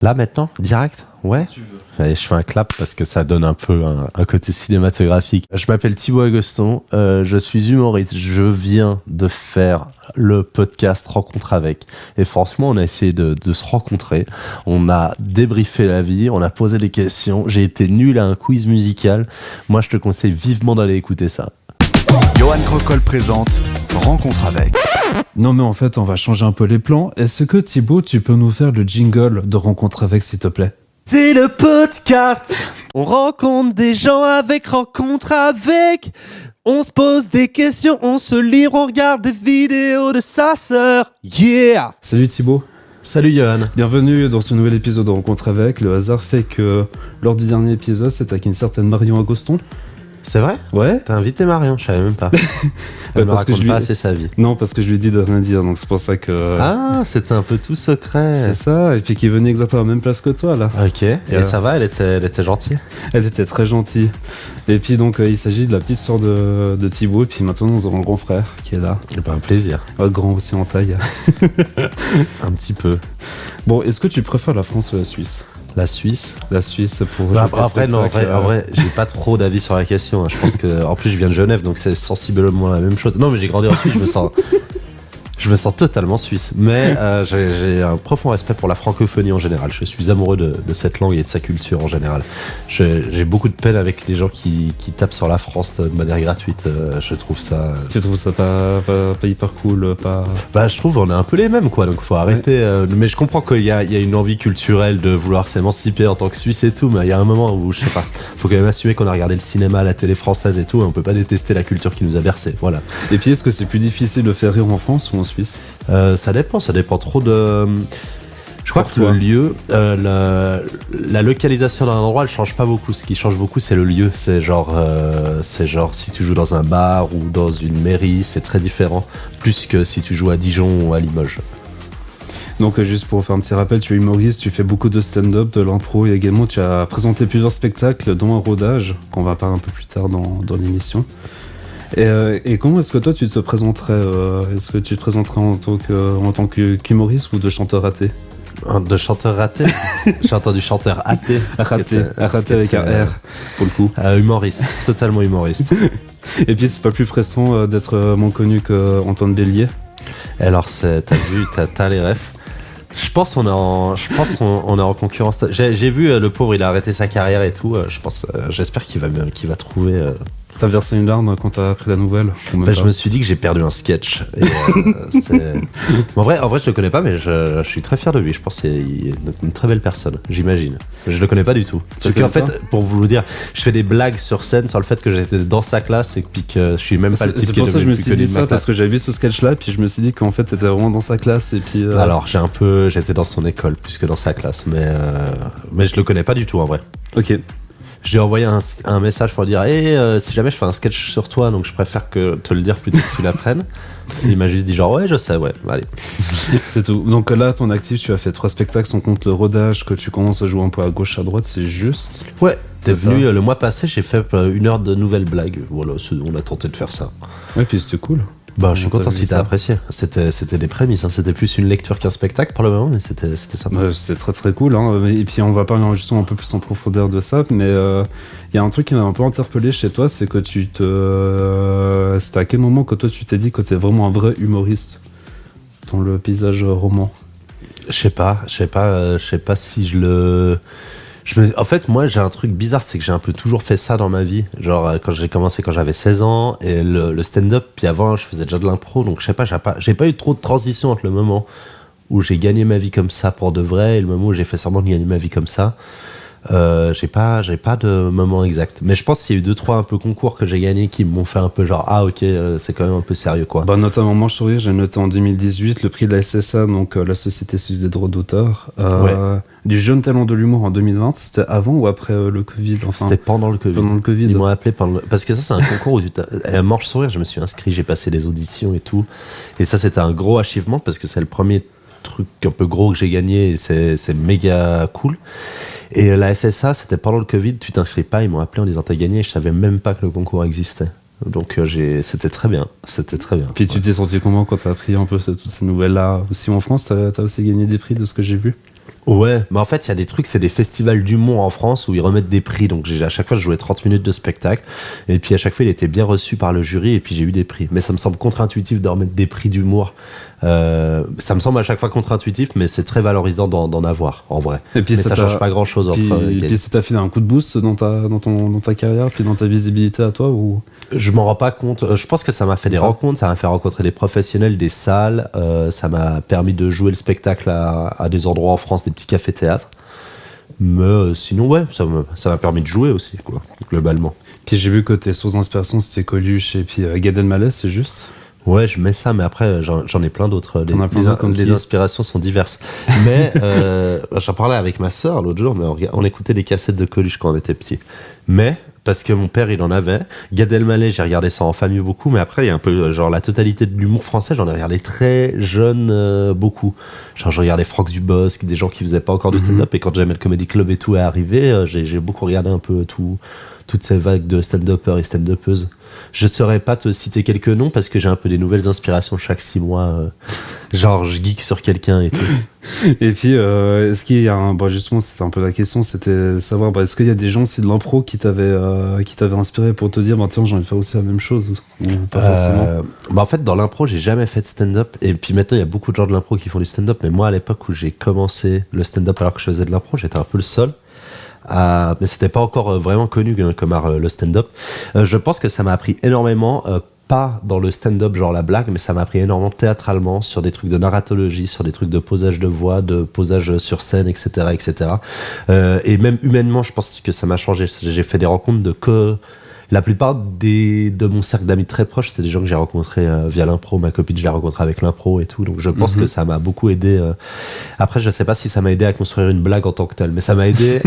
Là maintenant, direct? Ouais. Tu veux. Allez, je fais un clap parce que ça donne un peu un côté cinématographique. Je m'appelle Thibaut Agoston, je suis humoriste. Je viens de faire le podcast Rencontre avec. Et franchement, on a essayé de se rencontrer. On a débriefé la vie, on a posé des questions. J'ai été nul à un quiz musical. Moi, je te conseille vivement d'aller écouter ça. Johan Crocol présente Rencontre avec. Non mais en fait on va changer un peu les plans. Est-ce que Thibaut tu peux nous faire le jingle de Rencontre avec s'il te plaît? C'est le podcast. On rencontre des gens avec Rencontre avec. On se pose des questions, on se livre, on regarde des vidéos de sa sœur. Yeah. Salut Thibaut. Salut Johan. Bienvenue dans ce nouvel épisode de Rencontre avec. Le hasard fait que lors du dernier épisode c'était avec une certaine Marion Agoston. C'est vrai? Ouais. T'as invité Marion, je savais même pas. Elle me raconte pas assez sa vie. Non, parce que je lui ai dit de rien dire, donc c'est pour ça que... Ah, c'était un peu tout secret. C'est ça, et puis qu'il venait exactement à la même place que toi, là. Ok, et ça va, elle était gentille? Elle était très gentille. Et puis donc, il s'agit de la petite sœur de Thibaut, et puis maintenant nous avons le grand frère qui est là. C'est pas un plaisir. Grand aussi en taille. Un petit peu. Bon, est-ce que tu préfères la France ou la Suisse? La Suisse. La Suisse pour... Après, non, en vrai, j'ai pas trop d'avis sur la question. Je pense que, en plus, je viens de Genève, donc c'est sensiblement la même chose. Non, mais j'ai grandi en Suisse, je me sens totalement suisse. Mais j'ai un profond respect pour la francophonie en général. Je suis amoureux de cette langue et de sa culture en général. J'ai beaucoup de peine avec les gens qui tapent sur la France de manière gratuite. Je trouve ça... Tu trouves ça pas hyper cool, pas... Bah, je trouve on est un peu les mêmes, quoi. Donc faut arrêter. Ouais. Mais je comprends qu'il y a une envie culturelle de vouloir s'émanciper en tant que Suisse et tout. Mais il y a un moment où, je sais pas, faut quand même assumer qu'on a regardé le cinéma, la télé française et tout. Et on peut pas détester la culture qui nous a bercé. Voilà. Et puis est-ce que c'est plus difficile de faire rire en France ou en Suisse? Ça dépend trop de... Je crois que le lieu, la localisation d'un endroit, elle change pas beaucoup. Ce qui change beaucoup, c'est le lieu. C'est genre si tu joues dans un bar ou dans une mairie, c'est très différent. Plus que si tu joues à Dijon ou à Limoges. Donc juste pour faire un petit rappel, tu es humoriste, tu fais beaucoup de stand-up, de l'impro et également tu as présenté plusieurs spectacles dont un rodage qu'on va parler un peu plus tard dans l'émission. Et comment est-ce que toi tu te présenterais est-ce que tu te présenterais en tant qu'humoriste ou de chanteur raté? De chanteur raté? J'ai entendu chanteur athée. Raté avec un R pour le coup. Humoriste, totalement humoriste. Et puis c'est pas plus pressant d'être moins connu qu'Antoine Bélier? Alors t'as vu, t'as les refs. Je pense on est en concurrence. J'ai vu le pauvre, il a arrêté sa carrière et tout. J'espère qu'il va trouver. T'as versé une larme quand t'as appris la nouvelle? Je me suis dit que j'ai perdu un sketch. Et, en vrai, je le connais pas, mais je suis très fier de lui. Je pense qu'il est une très belle personne, j'imagine. Je le connais pas du tout. Parce qu'en fait, pour vous le dire, je fais des blagues sur scène sur le fait que j'étais dans sa classe et puis que je suis même pas le type qui est devenu. C'est pour ça que je me suis dit ça, parce que j'avais vu ce sketch-là, puis je me suis dit qu'en fait t'étais vraiment dans sa classe et puis. Alors j'étais dans son école plus que dans sa classe, mais je le connais pas du tout en vrai. Ok. Je lui ai envoyé un message pour lui dire si jamais je fais un sketch sur toi, donc je préfère que te le dire plutôt que tu l'apprennes. Il m'a juste dit genre ouais je sais, ouais, allez. C'est tout. Donc là ton actif, tu as fait 3 spectacles sans compte le rodage, que tu commences à jouer un peu à gauche à droite, c'est juste. Ouais, t'es venu le mois passé, j'ai fait 1 heure de nouvelles blagues. Voilà, on a tenté de faire ça. Ouais, puis c'était cool. Bah, je suis content si t'as apprécié. C'était des prémices, c'était plus une lecture qu'un spectacle pour le moment, mais c'était sympa. C'était très très cool, hein. Et puis on va parler justement un peu plus en profondeur de ça, mais il y a un truc qui m'a un peu interpellé chez toi, c'est que c'était à quel moment que toi tu t'es dit que t'es vraiment un vrai humoriste dans le paysage roman? Je sais pas si je le... En fait, moi, j'ai un truc bizarre, c'est que j'ai un peu toujours fait ça dans ma vie. Genre, quand j'ai commencé quand j'avais 16 ans, et le stand-up, puis avant, je faisais déjà de l'impro, donc je sais pas, j'ai pas eu trop de transition entre le moment où j'ai gagné ma vie comme ça pour de vrai et le moment où j'ai fait semblant de gagner ma vie comme ça. J'ai pas de moment exact. Mais je pense qu'il y a eu 2-3 un peu concours que j'ai gagné qui m'ont fait un peu genre, ah ok, c'est quand même un peu sérieux, quoi. Bah, notamment, Manche Sourire, j'ai noté en 2018 le prix de la SSA, donc la Société Suisse des droits d'auteur. Ouais. Du jeune talent de l'humour en 2020, c'était avant ou après le Covid? Enfin, c'était pendant le Covid. Pendant le Covid. Ils m'ont appelé parce que ça, c'est un concours où à Manche Sourire, je me suis inscrit, j'ai passé des auditions et tout. Et ça, c'était un gros achievement parce que c'est le premier truc un peu gros que j'ai gagné et c'est méga cool. Et la SSA, c'était pendant le Covid, tu t'inscris pas, ils m'ont appelé en disant t'as gagné, et je savais même pas que le concours existait. Donc c'était très bien. Puis tu t'es senti comment quand t'as appris un peu toutes ces nouvelles-là? Aussi en France, t'as aussi gagné des prix de ce que j'ai vu? Ouais, mais en fait, il y a des trucs, c'est des festivals d'humour en France où ils remettent des prix. Donc, à chaque fois, je jouais 30 minutes de spectacle. Et puis, à chaque fois, il était bien reçu par le jury. Et puis, j'ai eu des prix. Mais ça me semble contre-intuitif de remettre des prix d'humour. Ça me semble à chaque fois contre-intuitif, mais c'est très valorisant d'en avoir, en vrai. Et puis mais ça change pas grand-chose entre. Et puis, ça t'a filé un coup de boost dans ta carrière, puis dans ta visibilité à toi ou... Je m'en rends pas compte. Je pense que ça m'a fait des rencontres, ça m'a fait rencontrer des professionnels, des salles. Ça m'a permis de jouer le spectacle à des endroits en France, des petits cafés-théâtres. Mais sinon, ouais, ça m'a permis de jouer aussi, quoi, globalement. Puis j'ai vu que tes sources d'inspiration, c'était Coluche et puis Gad Elmaleh, c'est juste? Ouais, je mets ça, mais après, j'en ai plein d'autres. Les inspirations sont diverses. Mais j'en parlais avec ma sœur l'autre jour, mais on écoutait des cassettes de Coluche quand on était petit. Mais, parce que mon père, il en avait. Gad Elmaleh, j'ai regardé ça en famille beaucoup, mais après, il y a un peu, genre, la totalité de l'humour français, j'en ai regardé très jeune beaucoup. Genre, je regardais Franck Dubosc, des gens qui faisaient pas encore de stand-up, et quand Jamel Comedy Club et tout est arrivé, j'ai beaucoup regardé un peu toutes ces vagues de stand-uppers et stand-uppeuses. Je saurais pas te citer quelques noms parce que j'ai un peu des nouvelles inspirations chaque 6 mois. Genre, je geek sur quelqu'un et tout. Et puis, est-ce qu'il y a un... Bon, justement, c'était un peu la question, c'était savoir, est-ce qu'il y a des gens, c'est de l'impro qui t'avaient inspiré pour te dire, tiens, j'ai envie de faire aussi la même chose ou pas forcément. En fait, dans l'impro, j'ai jamais fait de stand-up. Et puis maintenant, il y a beaucoup de gens de l'impro qui font du stand-up. Mais moi, à l'époque où j'ai commencé le stand-up alors que je faisais de l'impro, j'étais un peu le seul. Mais c'était pas encore vraiment connu comme art, le stand-up. Je pense que ça m'a appris énormément, pas dans le stand-up genre la blague, mais ça m'a appris énormément théâtralement sur des trucs de narratologie, sur des trucs de posage de voix, de posage sur scène, etc., etc. Et même humainement, je pense que ça m'a changé. J'ai fait des rencontres la plupart de mon cercle d'amis très proches, c'est des gens que j'ai rencontrés via l'impro. Ma copine, je l'ai rencontrée avec l'impro et tout. Donc je pense que ça m'a beaucoup aidé. Après, je sais pas si ça m'a aidé à construire une blague en tant que telle, mais ça m'a aidé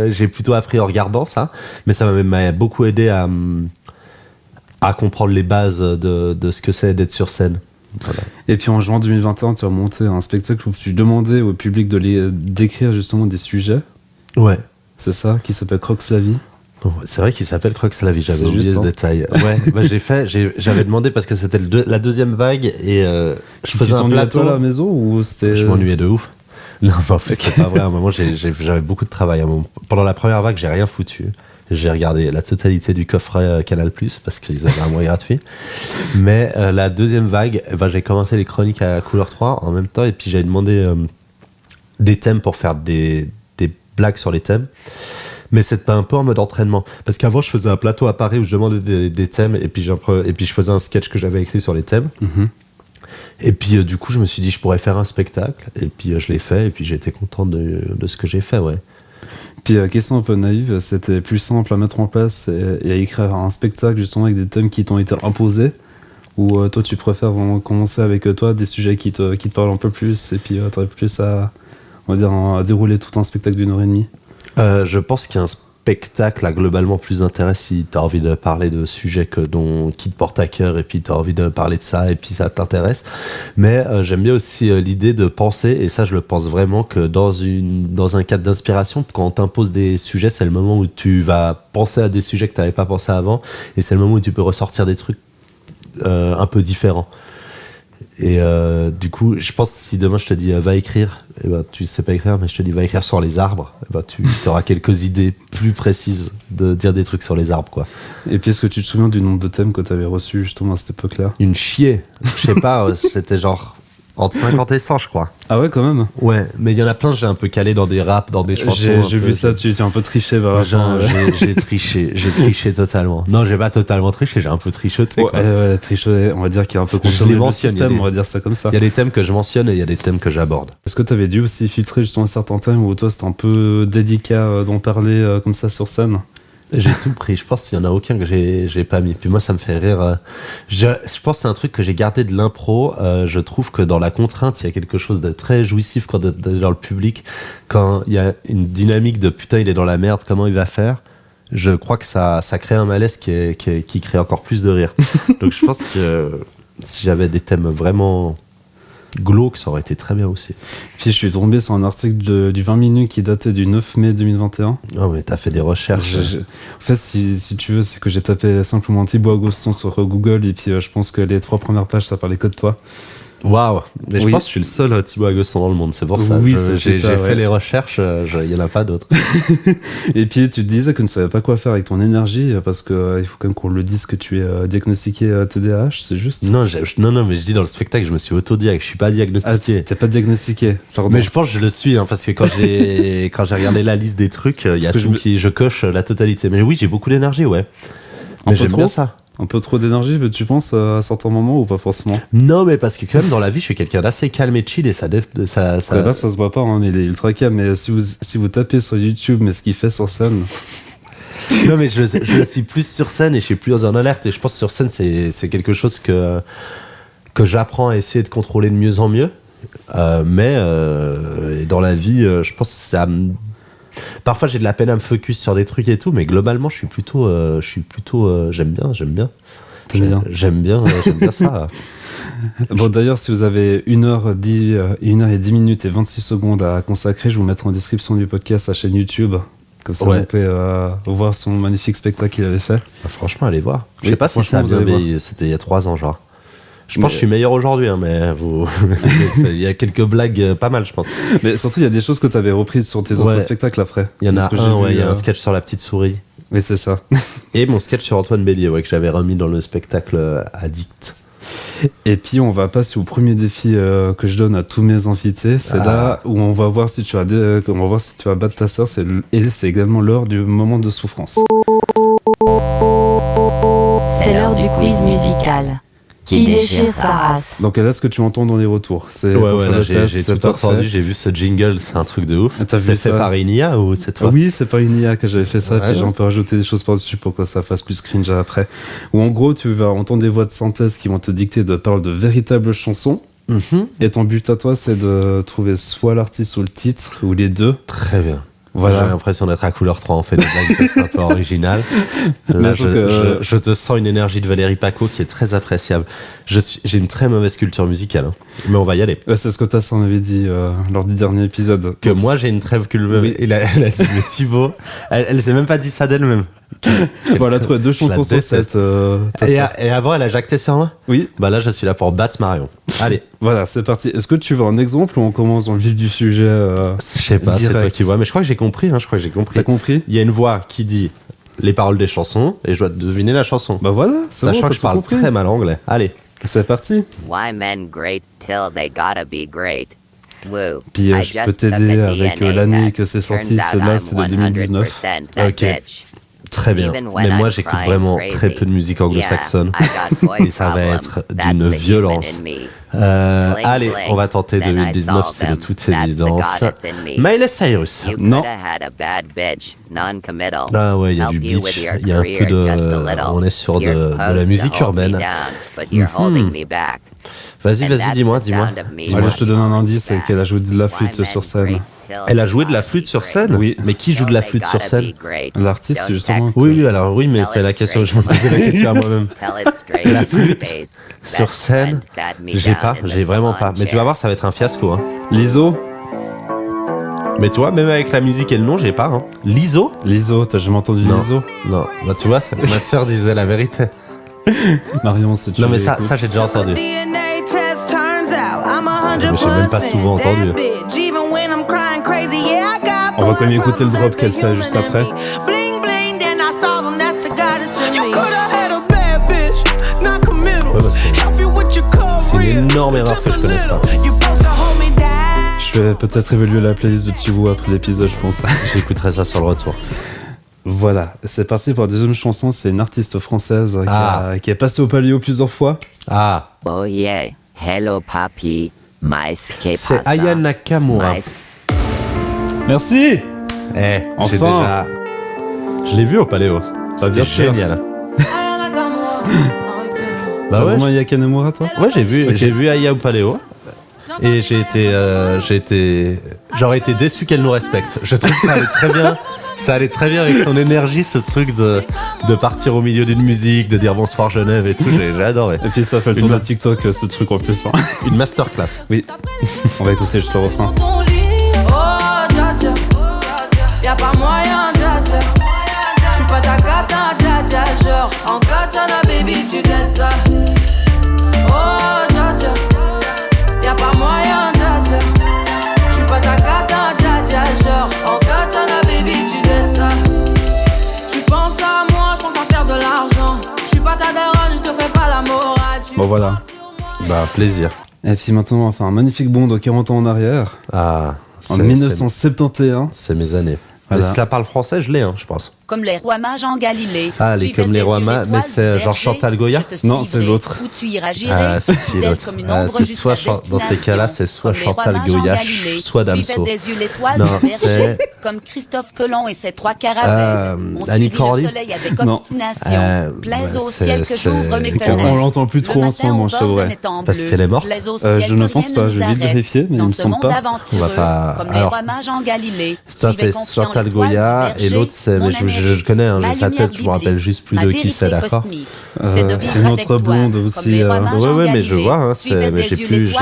j'ai plutôt appris en regardant ça, mais ça m'a beaucoup aidé à comprendre les bases de ce que c'est d'être sur scène. Voilà. Et puis en juin 2021, tu as monté un spectacle où tu demandais au public d'écrire justement des sujets. Ouais. C'est ça, qui s'appelle Crocs la vie. C'est vrai qu'il s'appelle Crocs la vie, j'avais oublié ce détail. Ouais, j'avais demandé parce que c'était la deuxième vague et je faisais un plateau à la maison ou c'était... Je m'ennuyais de ouf. Non, en fait, c'est pas vrai. À un moment, j'avais beaucoup de travail. Pendant la première vague, j'ai rien foutu. J'ai regardé la totalité du coffret Canal+, parce qu'ils avaient un mois gratuit. Mais la deuxième vague, j'ai commencé les chroniques à Couleur 3 en même temps, et puis j'avais demandé des thèmes pour faire des blagues sur les thèmes. Mais c'était un peu en mode entraînement. Parce qu'avant, je faisais un plateau à Paris où je demandais des thèmes, et puis je faisais un sketch que j'avais écrit sur les thèmes. Et puis du coup, je me suis dit, je pourrais faire un spectacle. Et puis je l'ai fait, et puis j'étais content de ce que j'ai fait, ouais. Puis question un peu naïve, c'était plus simple à mettre en place et à écrire un spectacle justement avec des thèmes qui t'ont été imposés, ou toi tu préfères vraiment commencer avec toi des sujets qui te parlent un peu plus, et puis t'aurais plus à dérouler tout un spectacle d'1h30? Je pense qu'un spectacle a globalement plus d'intérêt si t'as envie de parler de sujets qui te portent à cœur, et puis t'as envie de parler de ça, et puis ça t'intéresse. Mais j'aime bien aussi l'idée de penser, et ça je le pense vraiment, que dans un cadre d'inspiration, quand on t'impose des sujets, c'est le moment où tu vas penser à des sujets que t'avais pas pensé avant, et c'est le moment où tu peux ressortir des trucs un peu différents. Et du coup, je pense que si demain je te dis va écrire, tu sais pas écrire, mais je te dis va écrire sur les arbres, tu auras quelques idées plus précises de dire des trucs sur les arbres, quoi. Et puis est-ce que tu te souviens du nombre de thèmes que tu avais reçus justement à cette époque-là? Une chier, je sais pas, c'était genre entre 50 et 100, je crois. Ah ouais, quand même. Ouais, mais il y en a plein, j'ai un peu calé dans des raps, dans des chansons. J'ai vu ça, tu as un peu triché vers la fin. J'ai triché totalement. Non, j'ai pas totalement triché, j'ai un peu trichoté. Ouais, triché, on va dire qu'il y a un peu contourné le système, on va dire ça comme ça. Il y a des thèmes que je mentionne et il y a des thèmes que j'aborde. Est-ce que tu avais dû aussi filtrer justement certains thèmes où toi c'était un peu délicat d'en parler comme ça sur scène? J'ai tout pris, je pense qu'il y en a aucun que j'ai pas mis. Puis moi ça me fait rire. Je pense que c'est un truc que j'ai gardé de l'impro. Je trouve que dans la contrainte, il y a quelque chose de très jouissif quand t'es dans le public. Quand il y a une dynamique de putain il est dans la merde, comment il va faire? Je crois que ça crée un malaise qui crée encore plus de rire. Donc je pense que si j'avais des thèmes vraiment glauques, ça aurait été très bien aussi. Puis je suis tombé sur un article du 20 minutes qui datait du 9 mai 2021. Oh mais t'as fait des recherches. En fait, si tu veux, c'est que j'ai tapé simplement Thibaut Agoston sur Google, et puis je pense que les 3 premières pages ça parlait que de toi. Waouh. Mais je Oui. pense que je suis le seul Thibaut Agosson dans le monde, c'est pour ça. Oui, J'ai c'est ça, fait ouais. les recherches, il y en a pas d'autres. Et puis tu te disais que tu ne savais pas quoi faire avec ton énergie parce que il faut quand même qu'on le dise que tu es diagnostiqué TDAH, c'est juste? Non, mais je dis dans le spectacle, je me suis autodiag, je suis pas Ah, diagnostiqué. t'es pas diagnostiqué. Pardon. Mais je pense que je le suis, hein, parce que quand j'ai regardé la liste des trucs, il y a Parce que tout qui je coche la totalité. Mais oui, j'ai beaucoup d'énergie, ouais. Un Mais peu j'aime trop bien ça. Un peu trop d'énergie, mais tu penses à certains moments ou pas forcément? Non, mais parce que quand même dans la vie, je suis quelqu'un d'assez calme et chill et ça. Parce que là, ça se voit pas, hein, mais il est ultra calme. Mais si vous tapez sur YouTube, mais ce qu'il fait sur scène, Non, mais je suis plus sur scène et je suis plus en alerte. Et je pense que sur scène, c'est quelque chose que j'apprends à essayer de contrôler de mieux en mieux. Mais dans la vie, je pense que ça. Parfois, j'ai de la peine à me focus sur des trucs et tout, mais globalement, je suis plutôt. J'aime bien. J'aime bien ça. Bon, d'ailleurs, si vous avez 1h10 minutes et 26 secondes à consacrer, je vous mettrai en description du podcast sa chaîne YouTube. Comme ça, Ouais. vous pouvez voir son magnifique spectacle qu'il avait fait. Bah, franchement, allez voir. Je Oui, sais pas si ça a franchement, bien vous allez voir. vieilli. C'était il y a 3 ans, genre. Je pense Mais- que je suis meilleur aujourd'hui, hein, mais vous. Il y a quelques blagues pas mal, je pense. Mais surtout, il y a des choses que tu avais reprises sur tes autres Ouais. spectacles après. Il y en a Parce que j'ai un, vu, ouais, il y a un sketch sur la petite souris. Oui, c'est ça. Et mon sketch sur Antoine Bélier, ouais, que j'avais remis dans le spectacle Addict. Et puis, on va passer au premier défi que je donne à tous mes invités. C'est là où on va voir si tu vas battre ta sœur. Et c'est également l'heure du moment de souffrance. C'est l'heure du quiz musical. Qui déchire sa race. Donc là, ce que tu entends dans les retours, c'est Ouais, pour ouais, faire là, le j'ai test, c'est tout parfait. entendu, j'ai vu ce jingle, c'est un truc de ouf. Ah, t'as vu C'est fait ça par Inia ou c'est toi? Oui, c'est pas une IA que j'avais fait ça, Ouais, puis j'ai ouais. un peu rajouté des choses par-dessus pour que ça fasse plus cringe après. Ou en gros, tu vas entendre des voix de synthèse qui vont te dicter de paroles de véritables chansons. Mhm. Et ton but à toi, c'est de trouver soit l'artiste ou le titre, ou les deux. Très bien. J'ai Voilà. l'impression d'être à couleur 3, on fait des blagues parce que c'est un peu original. Là, Mais sauf que- je te sens une énergie de Valérie Paco qui est très appréciable. J'ai une très mauvaise culture musicale, hein. Mais on va y aller. C'est ce que Tassin avait dit lors du dernier épisode. Que moi j'ai une très culture. Oui. Elle a dit, mais Thibaut, elle s'est même pas dit ça d'elle-même. Voilà, trouvé deux chansons sur déteste. 7. Tassin. Et avant, elle a jacté sur moi. Oui, Bah là, je suis là pour battre Marion. Allez, voilà, c'est parti. Est-ce que tu veux un exemple ou on commence dans le vif du sujet je sais pas, c'est direct. toi qui vois, mais je crois que j'ai compris. Hein, je crois que j'ai compris. T'as compris? Il y a une voix qui dit les paroles des chansons et je dois deviner la chanson. Bah voilà, c'est bon, Sachant t'as que je tout parle compris. très mal anglais. Allez. C'est parti. Why men great till they gotta be great. Woo. Puis, I je just peux took a t'aider avec, DNA l'année test. que c'est sorti, Turns out celle-là, I'm c'est de 2019. 100% that Ok. bitch. Très bien. Even when Mais moi, I'm j'écoute crying vraiment crazy. très peu de musique anglo-saxonne. Yeah, I got boy Et ça va problems. être That's d'une the human violence. in me. Bling, Allez, bling. on va tenter Then I 2019, solve c'est de them. toute That's the évidence. goddess in me. Miley Cyrus. You Non. coulda had a bad bitch, non-committal. Ah ouais, il y a Help du you beach, with your il y a un peu career just a little. on est sur You're de la supposed musique to hold me urbaine. down, but you're holding me back. Vas-y, And vas-y, that's dis-moi, the dis-moi. sound of me. Dis-moi. Allez, je te donne un indice, c'est qu'elle a joué de la Why flûte men sur scène. great till Elle a they joué de la gotta flûte be sur great. scène. Oui. Mais qui joue de la flûte sur scène? L'artiste, Don't justement. text Oui, me. oui, alors oui, mais Tell c'est la it question que je straight. me posais la question à moi-même. Tell it straight. La flûte Face. sur Best scène, friend sat me j'ai down pas, in the j'ai vraiment pas. salon Mais tu vas chair. voir, ça va être un fiasco. Hein. Liso, Mais toi, même avec la musique et le nom, j'ai pas. Hein. Liso? t'as jamais entendu Non. Liso? Non, bah tu vois, ma sœur disait la vérité. Marion, si tu Non mais ça, écoutes. ça j'ai déjà entendu. DNA test turns out I'm Mais j'ai même pas souvent entendu. that bitch. Even when I'm crying crazy, yeah, I got On va quand même boy écouter le problems, drop qu'elle that's fait the juste human in après. me. Bling bling, then I solve them, that's the goddess in me. You coulda had a bad bitch, not committal. Ouais, bah, c'est- Help you with your c'est career, une énorme erreur just que je a connaisse pas. little. You supposed to hold me down. Je vais peut-être évaluer la playlist de Thibaut après l'épisode, je pense. J'écouterai ça sur le retour. Voilà, c'est parti pour la deuxième chanson. C'est une artiste française Ah. qui est passée au Paléo plusieurs fois. Ah, Oh yeah. Hello, papi. Mais que c'est pasa? Aya Nakamura. Mais- Merci. Eh, j'ai Enfin. déjà... Je l'ai vu au Paléo. Bah, bien C'était sûr. génial. T'as Bah ouais, vraiment Aya Nakamura, toi? ouais, j'ai vu Aya au Paléo. Et j'aurais été déçu qu'elle nous respecte. Je trouve que ça allait très bien. Ça allait très bien avec son énergie, ce truc de partir au milieu d'une musique, de dire bonsoir Genève et tout. J'ai adoré. Et puis ça fait le Une tour de ma- TikTok, ce truc en plus. Hein. Une masterclass. Oui, on va écouter juste le refrain. Ton lit, oh dja dja, y'a pas moyen dja dja. J'suis pas ta cata dja dja, genre en katana baby tu t'aides ça. Oh dja dja, Bon voilà. Bah, plaisir. Et puis maintenant, on va faire un magnifique bond de 40 ans en arrière. Ah, En 1971. c'est mes années. Voilà. Mais si ça parle français, je l'ai, hein, je pense. Comme les rois mages en Galilée. Ah, les comme les rois mages, mais c'est genre Chantal Goya. Non, c'est l'autre. Où tu iras girer, Ah, c'est qui fidèle l'autre comme une ombre c'est jusqu'à soit dans ces cas-là, c'est soit Comme les rois Chantal mages en Goya, Galilée, soit Damso. suivaient des yeux l'étoile Non, du berger, c'est- comme Christophe Colomb et ses 3 caravelles. On Annie suivit Cordy. le soleil avec Non. obstination. Plaise ouais, au ciel que c'est- j'ouvre mes c'est- fenêtres. On l'entend plus Le trop en ce matin, moment, au je bord t'avouerais. d'un étang Parce bleu. qu'elle est morte. Plaise au ciel Je ne que pense rien pas, ne je nous vais vite arrête. vérifier, mais Dans il me ce semble monde pas. aventureux, On va pas- comme alors- les rois mages en Galilée. Ça, Suivez c'est confiant Chantal l'étoile du Goya, berger, et l'autre, c'est, mon mais je connais, hein, ma j'ai sa lumière tête, je me rappelle juste plus ma de qui c'est, vérité d'accord. cosmique. C'est une autre blonde aussi. Ouais, mais je vois, hein, mais j'ai plus,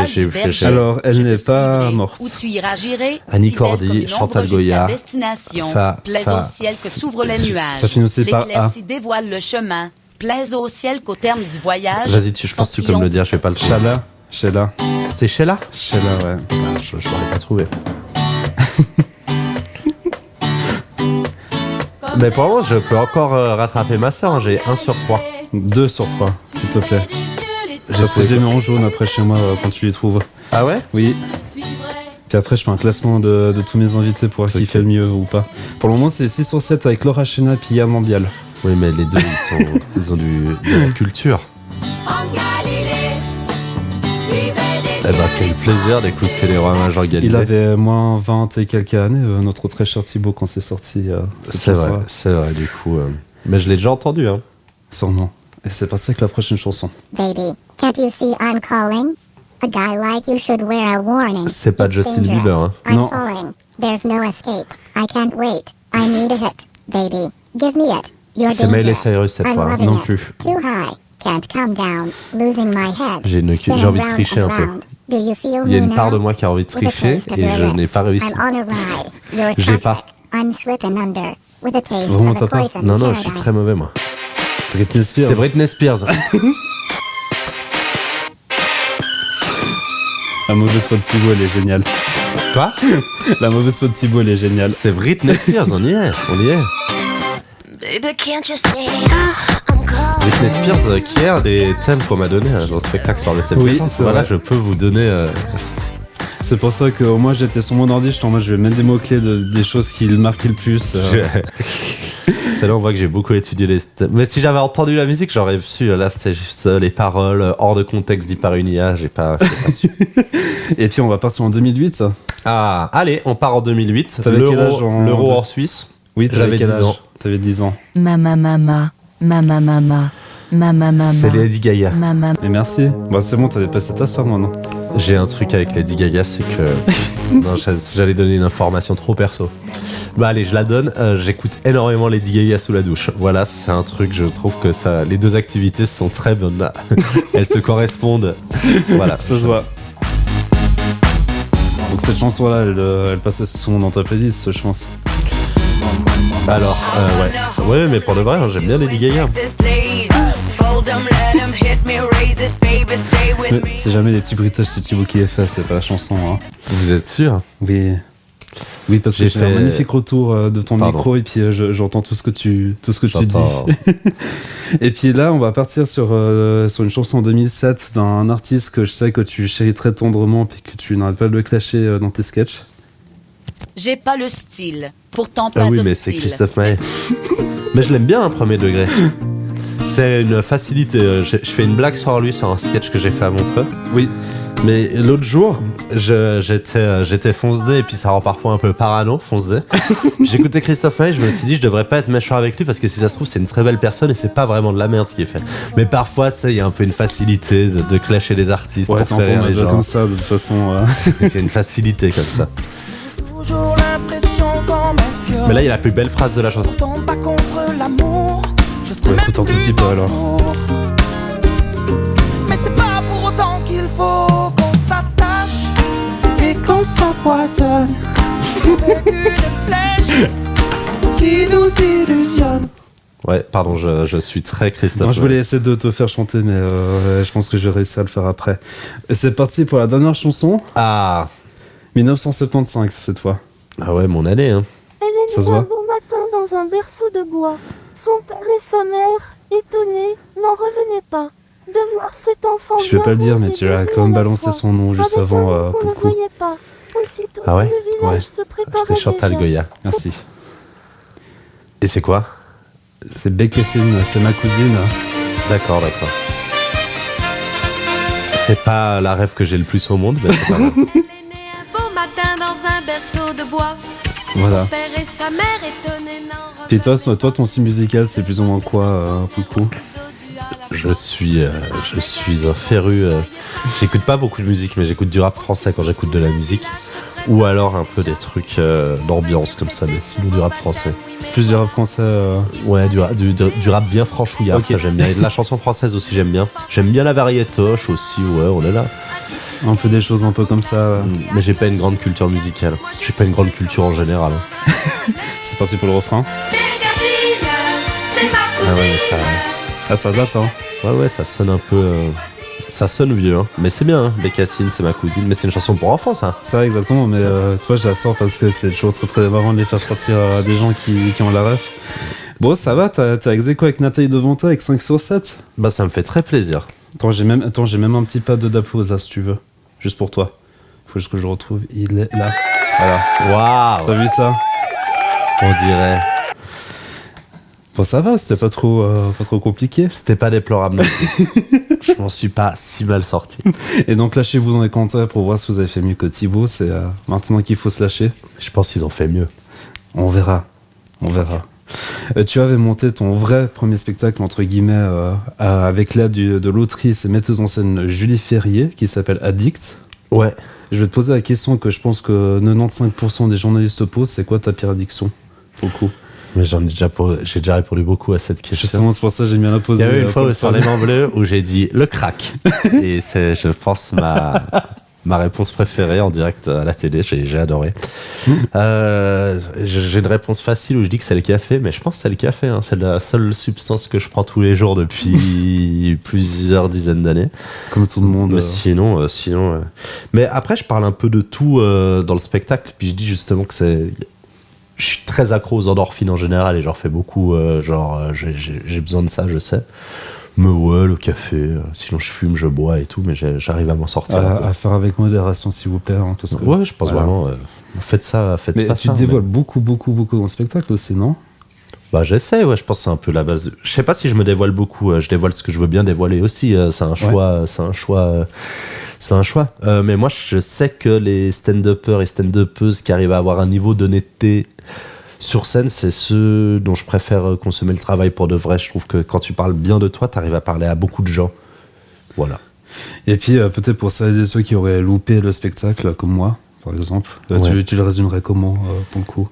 j'ai- Alors, elle n'est pas morte. Où tu iras girer, Annie fidèle Cordy, comme une ombre Chantal jusqu'à Goya, destination. Fa- Plaise Fa- au ciel que s'ouvrent les nuages. Ça finit aussi par A. L'éclaircie dévoile le chemin. Plaise au ciel qu'au terme du voyage. Vas-y, je pense que tu peux me le dire, je vais pas le Sheila. C'est Sheila Sheila, ouais. Ah, je l'aurais pas trouvé. Mais pour moi, je peux encore rattraper ma soeur, hein, j'ai 1 sur 3. 2 sur 3, s'il te plaît. Parce que j'ai mis en jaune après chez moi quand tu les trouves. Ah ouais? Oui. Puis après, je fais un classement de tous mes invités pour voir qui fait le mieux ou pas. Pour le moment, c'est 6 sur 7 avec Laura Chena et Yann Lambial. Oui, mais les deux, ils ont de la culture. Eh ben, quel plaisir d'écouter les rois mages en Galilée. Il avait moins 20 et quelques années, notre très cher Thibaut, quand c'est sorti. C'est vrai, du coup. Mais je l'ai déjà entendu, hein. Sûrement. Et c'est parti avec la prochaine chanson. Baby, can't you see I'm calling? A guy like you should wear a warning. C'est pas It's Justin dangerous. Bieber, hein. I'm Non. calling. There's no escape. I can't wait. I need a hit. Baby, give me it. You're C'est Miley dangerous. Cyrus cette I'm fois, hein. loving Non it. plus. Too high. Can't come down. Losing my head. J'ai Spinning envie de round tricher and un peu. round. Do you feel Il y a me une part now? de moi qui a envie de With a tricher taste of et your je lips. n'ai pas réussi. I'm on a ride. You're a J'ai tough. pas. I'm slipping under. With a taste Vraiment, of t'as a pas poison Non, je suis paradise. très mauvais, moi. Britney Spears. C'est Britney Spears. La mauvaise foi de Thibaut, elle est géniale. Quoi? La mauvaise foi de Thibaut, elle est géniale. C'est Britney Spears, on y est. Britney Spears, qui est un des thèmes qu'on m'a donné dans le spectacle sur le thème. Oui, Pétanque. c'est Voilà, vrai. je peux vous donner. C'est pour ça que moi j'étais sur mon ordi, je vais mettre des mots-clés des choses qui le marquent le plus. C'est là on voit que j'ai beaucoup étudié les thèmes. Mais si j'avais entendu la musique, j'aurais su. Là, c'est juste les paroles hors de contexte dit par une IA. J'ai pas su. Et puis on va partir en 2008. Ah, allez, on part en 2008. T'avais quel âge L'euro hors Suisse. Oui, J'avais 10 ans. T'avais 10 ans. Mama. C'est Lady Gaga. Mama. Et merci. Bah c'est bon, t'as dépassé ta soeur maintenant. J'ai un truc avec Lady Gaga, c'est que non, j'allais donner une information trop perso. Bah allez, je la donne. J'écoute énormément Lady Gaga sous la douche. Voilà, c'est un truc. Je trouve que ça, les deux activités sont très bonnes. Elles se correspondent. Voilà, Ça se voit. Donc cette chanson-là, elle passait souvent dans ta playlist, je pense. Alors, ouais, mais pour de vrai, hein, j'aime bien Lady Gaga. Mais c'est jamais les petits bruitages de Thibaut qui est fait, c'est pas la chanson. Hein. Vous êtes sûr? Oui. Oui, parce que J'ai j'ai fait un magnifique retour de ton Pardon. micro et puis j'entends tout ce que tu dis. J'entends. Et puis là, on va partir sur une chanson en 2007 d'un artiste que je sais que tu chéris très tendrement puis que tu n'arrêtes pas de le clasher dans tes sketchs. J'ai pas le style, pourtant pas Ah oui, hostile. mais c'est Christophe Maé. Mais je l'aime bien, un premier degré. C'est une facilité. Je fais une blague sur lui sur un sketch que j'ai fait à Montreux. Oui. Mais l'autre jour, j'étais fonce-dé et puis ça rend parfois un peu parano, fonce-dé. J'écoutais Christophe Maé, je me suis dit je devrais pas être méchant avec lui parce que si ça se trouve c'est une très belle personne et c'est pas vraiment de la merde ce qu'il fait. Mais parfois tu sais il y a un peu une facilité de clasher les artistes Ouais, pour faire rire les gens. comme ça, de toute façon. Il y a une facilité comme ça. Toujours l'impression qu'on m'inspire. Mais là il y a la plus belle phrase de la chanson. Pourtant pas contre l'amour. Je sais Ouais, même écoute un tout plus petit peu, alors. comment. Mais c'est pas pour autant qu'il faut qu'on s'attache et qu'on s'empoisonne avec une flèche qui nous illusionne. Ouais, pardon, je suis très Christophe. Non, je voulais essayer de te faire chanter, mais je pense que je vais réussir à le faire après. Et c'est parti pour la dernière chanson, Ah 1975 cette fois. Ah ouais, mon année, hein. Ça se voit. Un beau matin dans un berceau de bois. Son père et sa mère, étonnés, n'en revenaient pas. de voir cet enfant. Je vais pas le dire, mais tu as quand même balancé son nom juste avant On ne Poukou. voyait pas. Aussitôt Ah ouais? que le village Ouais. se préparait C'est Chantal déjà. Goya. Merci. Et c'est quoi? C'est Bécassine, c'est ma cousine. D'accord. C'est pas la rêve que j'ai le plus au monde, mais c'est pas grave. Elle est née un beau matin dans un berceau de bois. Voilà. Son père et sa mère étonnés n'en Puis toi, ton style musical, c'est plus ou moins quoi, Poukou? Je suis un féru. J'écoute pas beaucoup de musique, mais j'écoute du rap français quand j'écoute de la musique. Ou alors un peu des trucs d'ambiance comme ça, mais sinon du rap français. Plus du rap français. Ouais, du rap bien franchouillard, Ok. ça j'aime bien. Et de la chanson française aussi, j'aime bien. J'aime bien la variétoche aussi, ouais, on est là. Un peu des choses un peu comme ça. Mais j'ai pas une grande culture musicale. J'ai pas une grande culture en général. C'est parti pour le refrain. c'est ma Ah ouais, mais ça. Ah, ça date, hein. Ouais, ça sonne un peu. Ça sonne vieux, hein. Mais c'est bien, hein. Bécassine, c'est ma cousine. Mais c'est une chanson pour enfants, ça. C'est vrai, exactement, mais toi, je la sors parce que c'est toujours très très marrant de les faire sortir à des gens qui ont la ref. Bon, ça va, t'as ex aequo avec Nathalie Devanta avec 5 sur 7. Bah, ça me fait très plaisir. Attends, j'ai même un petit pad de d'applause là, si tu veux. Juste pour toi. Faut juste que je le retrouve. Il est là. Voilà. Waouh! T'as vu ça? On dirait. Bon, ça va, c'était pas trop compliqué. C'était pas déplorable non plus. Je m'en suis pas si mal sorti. Et donc, lâchez-vous dans les commentaires pour voir si vous avez fait mieux que Thibaut. C'est maintenant qu'il faut se lâcher. Je pense qu'ils ont fait mieux. On verra. Tu avais monté ton vrai premier spectacle, entre guillemets, avec l'aide de l'autrice et metteuse en scène Julie Ferrier, qui s'appelle Addict. Ouais. Je vais te poser la question que je pense que 95% des journalistes posent, c'est quoi ta pire addiction? Beaucoup. Mais j'ai déjà répondu beaucoup à cette question. Justement, c'est pour ça que j'ai bien la Il poser. y a eu une fois sur les Mains Bleues où j'ai dit le crack. Et c'est, je pense, ma réponse préférée en direct à la télé. J'ai adoré. J'ai une réponse facile où je dis que c'est le café, mais je pense que c'est le café. Hein. C'est la seule substance que je prends tous les jours depuis plusieurs dizaines d'années. Comme tout le monde. Mais sinon. Mais après, je parle un peu de tout dans le spectacle. Puis je dis justement que je suis très accro aux endorphines en général et j'en fais beaucoup. J'ai besoin de ça, je sais. Mais ouais, le café. Sinon, je fume, je bois et tout, mais j'arrive à m'en sortir. À faire avec modération, s'il vous plaît. Hein, parce que, ouais, je pense vraiment. Faites ça, mais pas tu ça. te dévoiles beaucoup dans le spectacle aussi, non? Bah, j'essaie, ouais. Je pense que c'est un peu la base. Je sais pas si je me dévoile beaucoup. Je dévoile ce que je veux bien dévoiler aussi. C'est un choix. C'est un choix. Mais moi, je sais que les stand-uppers et stand-uppeuses qui arrivent à avoir un niveau d'honnêteté sur scène, c'est ceux dont je préfère consommer le travail pour de vrai. Je trouve que quand tu parles bien de toi, t'arrives à parler à beaucoup de gens. Voilà. Et puis, peut-être pour celles et ceux qui auraient loupé le spectacle, comme moi, par exemple, tu le résumerais comment, pour le coup?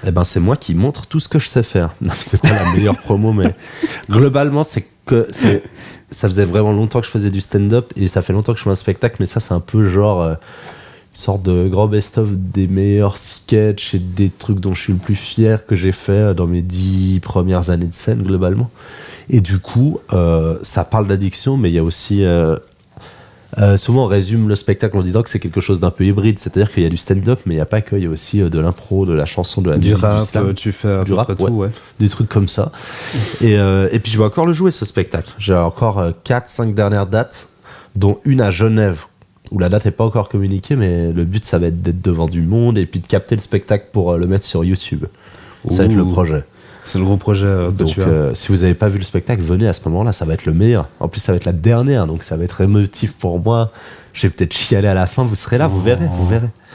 Eh ben, c'est moi qui montre tout ce que je sais faire. Non, c'est pas la meilleure promo, mais globalement, ça faisait vraiment longtemps que je faisais du stand-up et ça fait longtemps que je fais un spectacle, mais ça, c'est un peu genre une sorte de grand best-of des meilleurs sketchs et des trucs dont je suis le plus fier que j'ai fait dans mes 10 premières années de scène, globalement. Et du coup, ça parle d'addiction, mais il y a aussi... souvent on résume le spectacle en disant que c'est quelque chose d'un peu hybride, c'est-à-dire qu'il y a du stand-up mais il n'y a pas que, il y a aussi de l'impro, de la chanson, de la musique, rap, du slam, tu fais à du peu rap, près tout, ouais. des trucs comme ça. Et puis je vais encore le jouer, ce spectacle. J'ai encore 4-5 dernières dates, dont une à Genève où la date n'est pas encore communiquée, mais le but ça va être d'être devant du monde et puis de capter le spectacle pour le mettre sur YouTube. Ça va être le projet. C'est le gros projet que donc, tu as. si vous n'avez pas vu le spectacle, venez à ce moment-là, ça va être le meilleur. En plus, ça va être la dernière, donc ça va être émotif pour moi. Je vais peut-être chialer à la fin, vous serez là, vous verrez.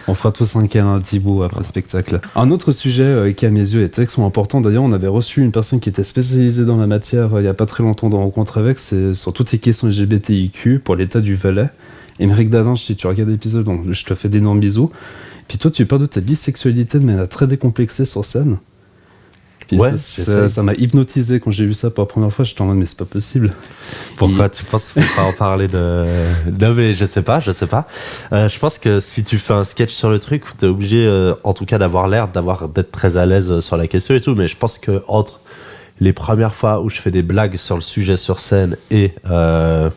On fera tous un câlin à Thibaut après le spectacle. Un autre sujet qui, à mes yeux, est extrêmement important. D'ailleurs, on avait reçu une personne qui était spécialisée dans la matière il n'y a pas très longtemps dans Rencontre avec, c'est sur toutes les questions LGBTIQ pour l'état du Valais. Émeric Dadin, si tu regardes l'épisode, donc je te fais d'énormes bisous. Puis toi, tu parles de ta bisexualité de manière très décomplexée sur scène. Puis ouais, ça m'a hypnotisé quand j'ai vu ça pour la première fois. J'étais en mode, mais c'est pas possible. Pourquoi tu penses qu'il faut pas en parler de... Non, mais je sais pas. Je pense que si tu fais un sketch sur le truc, t'es obligé, en tout cas, d'avoir l'air d'être très à l'aise sur la question et tout. Mais je pense que entre les premières fois où je fais des blagues sur le sujet sur scène et quand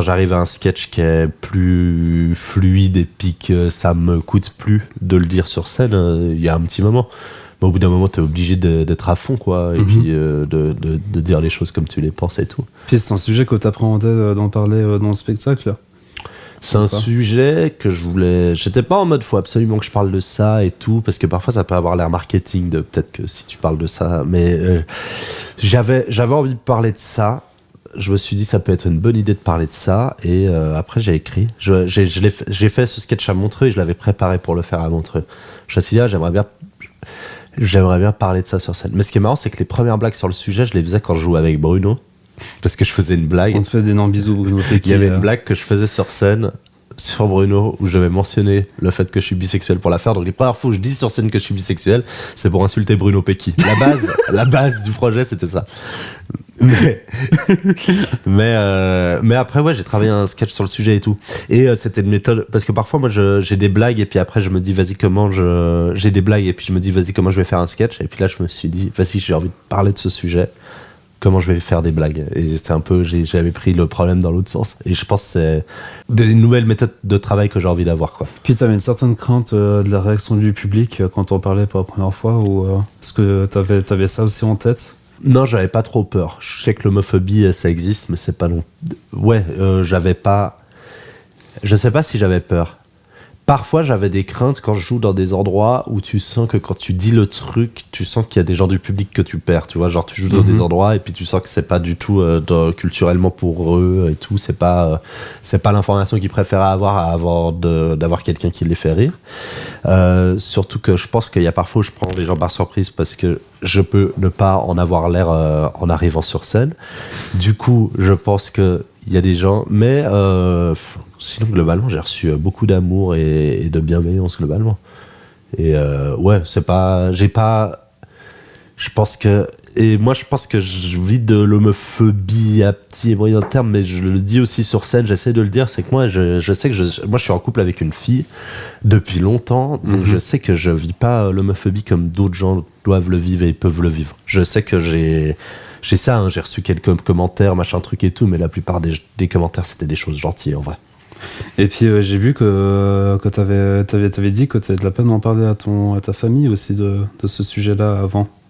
j'arrive à un sketch qui est plus fluide et puis que ça me coûte plus de le dire sur scène, il y a un petit moment. Mais au bout d'un moment, t'es obligé d'être à fond, quoi, et puis de dire les choses comme tu les penses et tout. Puis c'est un sujet que t'appréhendais d'en parler dans le spectacle. C'est un sujet que je voulais. J'étais pas en mode faut absolument que je parle de ça et tout, parce que parfois ça peut avoir l'air marketing de peut-être que si tu parles de ça, mais j'avais envie de parler de ça. Je me suis dit ça peut être une bonne idée de parler de ça, et après j'ai écrit. J'ai fait ce sketch à Montreux et je l'avais préparé pour le faire à Montreux. Je me suis dit j'aimerais bien parler de ça sur scène. Mais ce qui est marrant, c'est que les premières blagues sur le sujet, je les faisais quand je jouais avec Bruno. Parce que je faisais une blague. On te fait d'énormes bisous, Bruno Pecky. Il y avait une blague que je faisais sur scène, sur Bruno, où j'avais mentionné le fait que je suis bisexuel pour la faire. Donc les premières fois où je dis sur scène que je suis bisexuel, c'est pour insulter Bruno Pecky. La base du projet, c'était ça. Mais après, ouais, j'ai travaillé un sketch sur le sujet et tout. Et c'était une méthode, parce que parfois, moi, j'ai des blagues, et puis après, je me dis, vas-y, j'ai des blagues, et puis je me dis, vas-y, comment je vais faire un sketch. Et puis là, je me suis dit, vas-y, j'ai envie de parler de ce sujet. Comment je vais faire des blagues. Et c'est un peu, j'avais pris le problème dans l'autre sens. Et je pense que c'est des nouvelles méthodes de travail que j'ai envie d'avoir, quoi. Puis t'avais une certaine crainte de la réaction du public quand on parlait pour la première fois, ou est-ce que t'avais ça aussi en tête? Non, j'avais pas trop peur. Je sais que l'homophobie, ça existe, mais c'est pas long. Ouais, j'avais pas. Je sais pas si j'avais peur. Parfois, j'avais des craintes quand je joue dans des endroits où tu sens que quand tu dis le truc, tu sens qu'il y a des gens du public que tu perds, tu vois, genre tu joues dans des endroits et puis tu sens que c'est pas du tout culturellement pour eux et tout, c'est pas l'information qu'ils préfèrent avoir avant d'avoir quelqu'un qui les fait rire. Surtout que je pense qu'il y a parfois où je prends les gens par surprise parce que je peux ne pas en avoir l'air en arrivant sur scène. Du coup, je pense que il y a des gens, mais sinon globalement j'ai reçu beaucoup d'amour et de bienveillance globalement. Et ouais, je pense que je vis de l'homophobie à petit et moyen terme, mais je le dis aussi sur scène, j'essaie de le dire, c'est que moi je sais que moi je suis en couple avec une fille depuis longtemps, donc je sais que je vis pas l'homophobie comme d'autres gens doivent le vivre et peuvent le vivre. Je sais que j'ai ça, hein, j'ai reçu quelques commentaires, machin truc et tout, mais la plupart des commentaires c'était des choses gentilles en vrai. Et puis j'ai vu que t'avais dit que t'avais de la peine d'en parler à ta famille aussi de ce sujet-là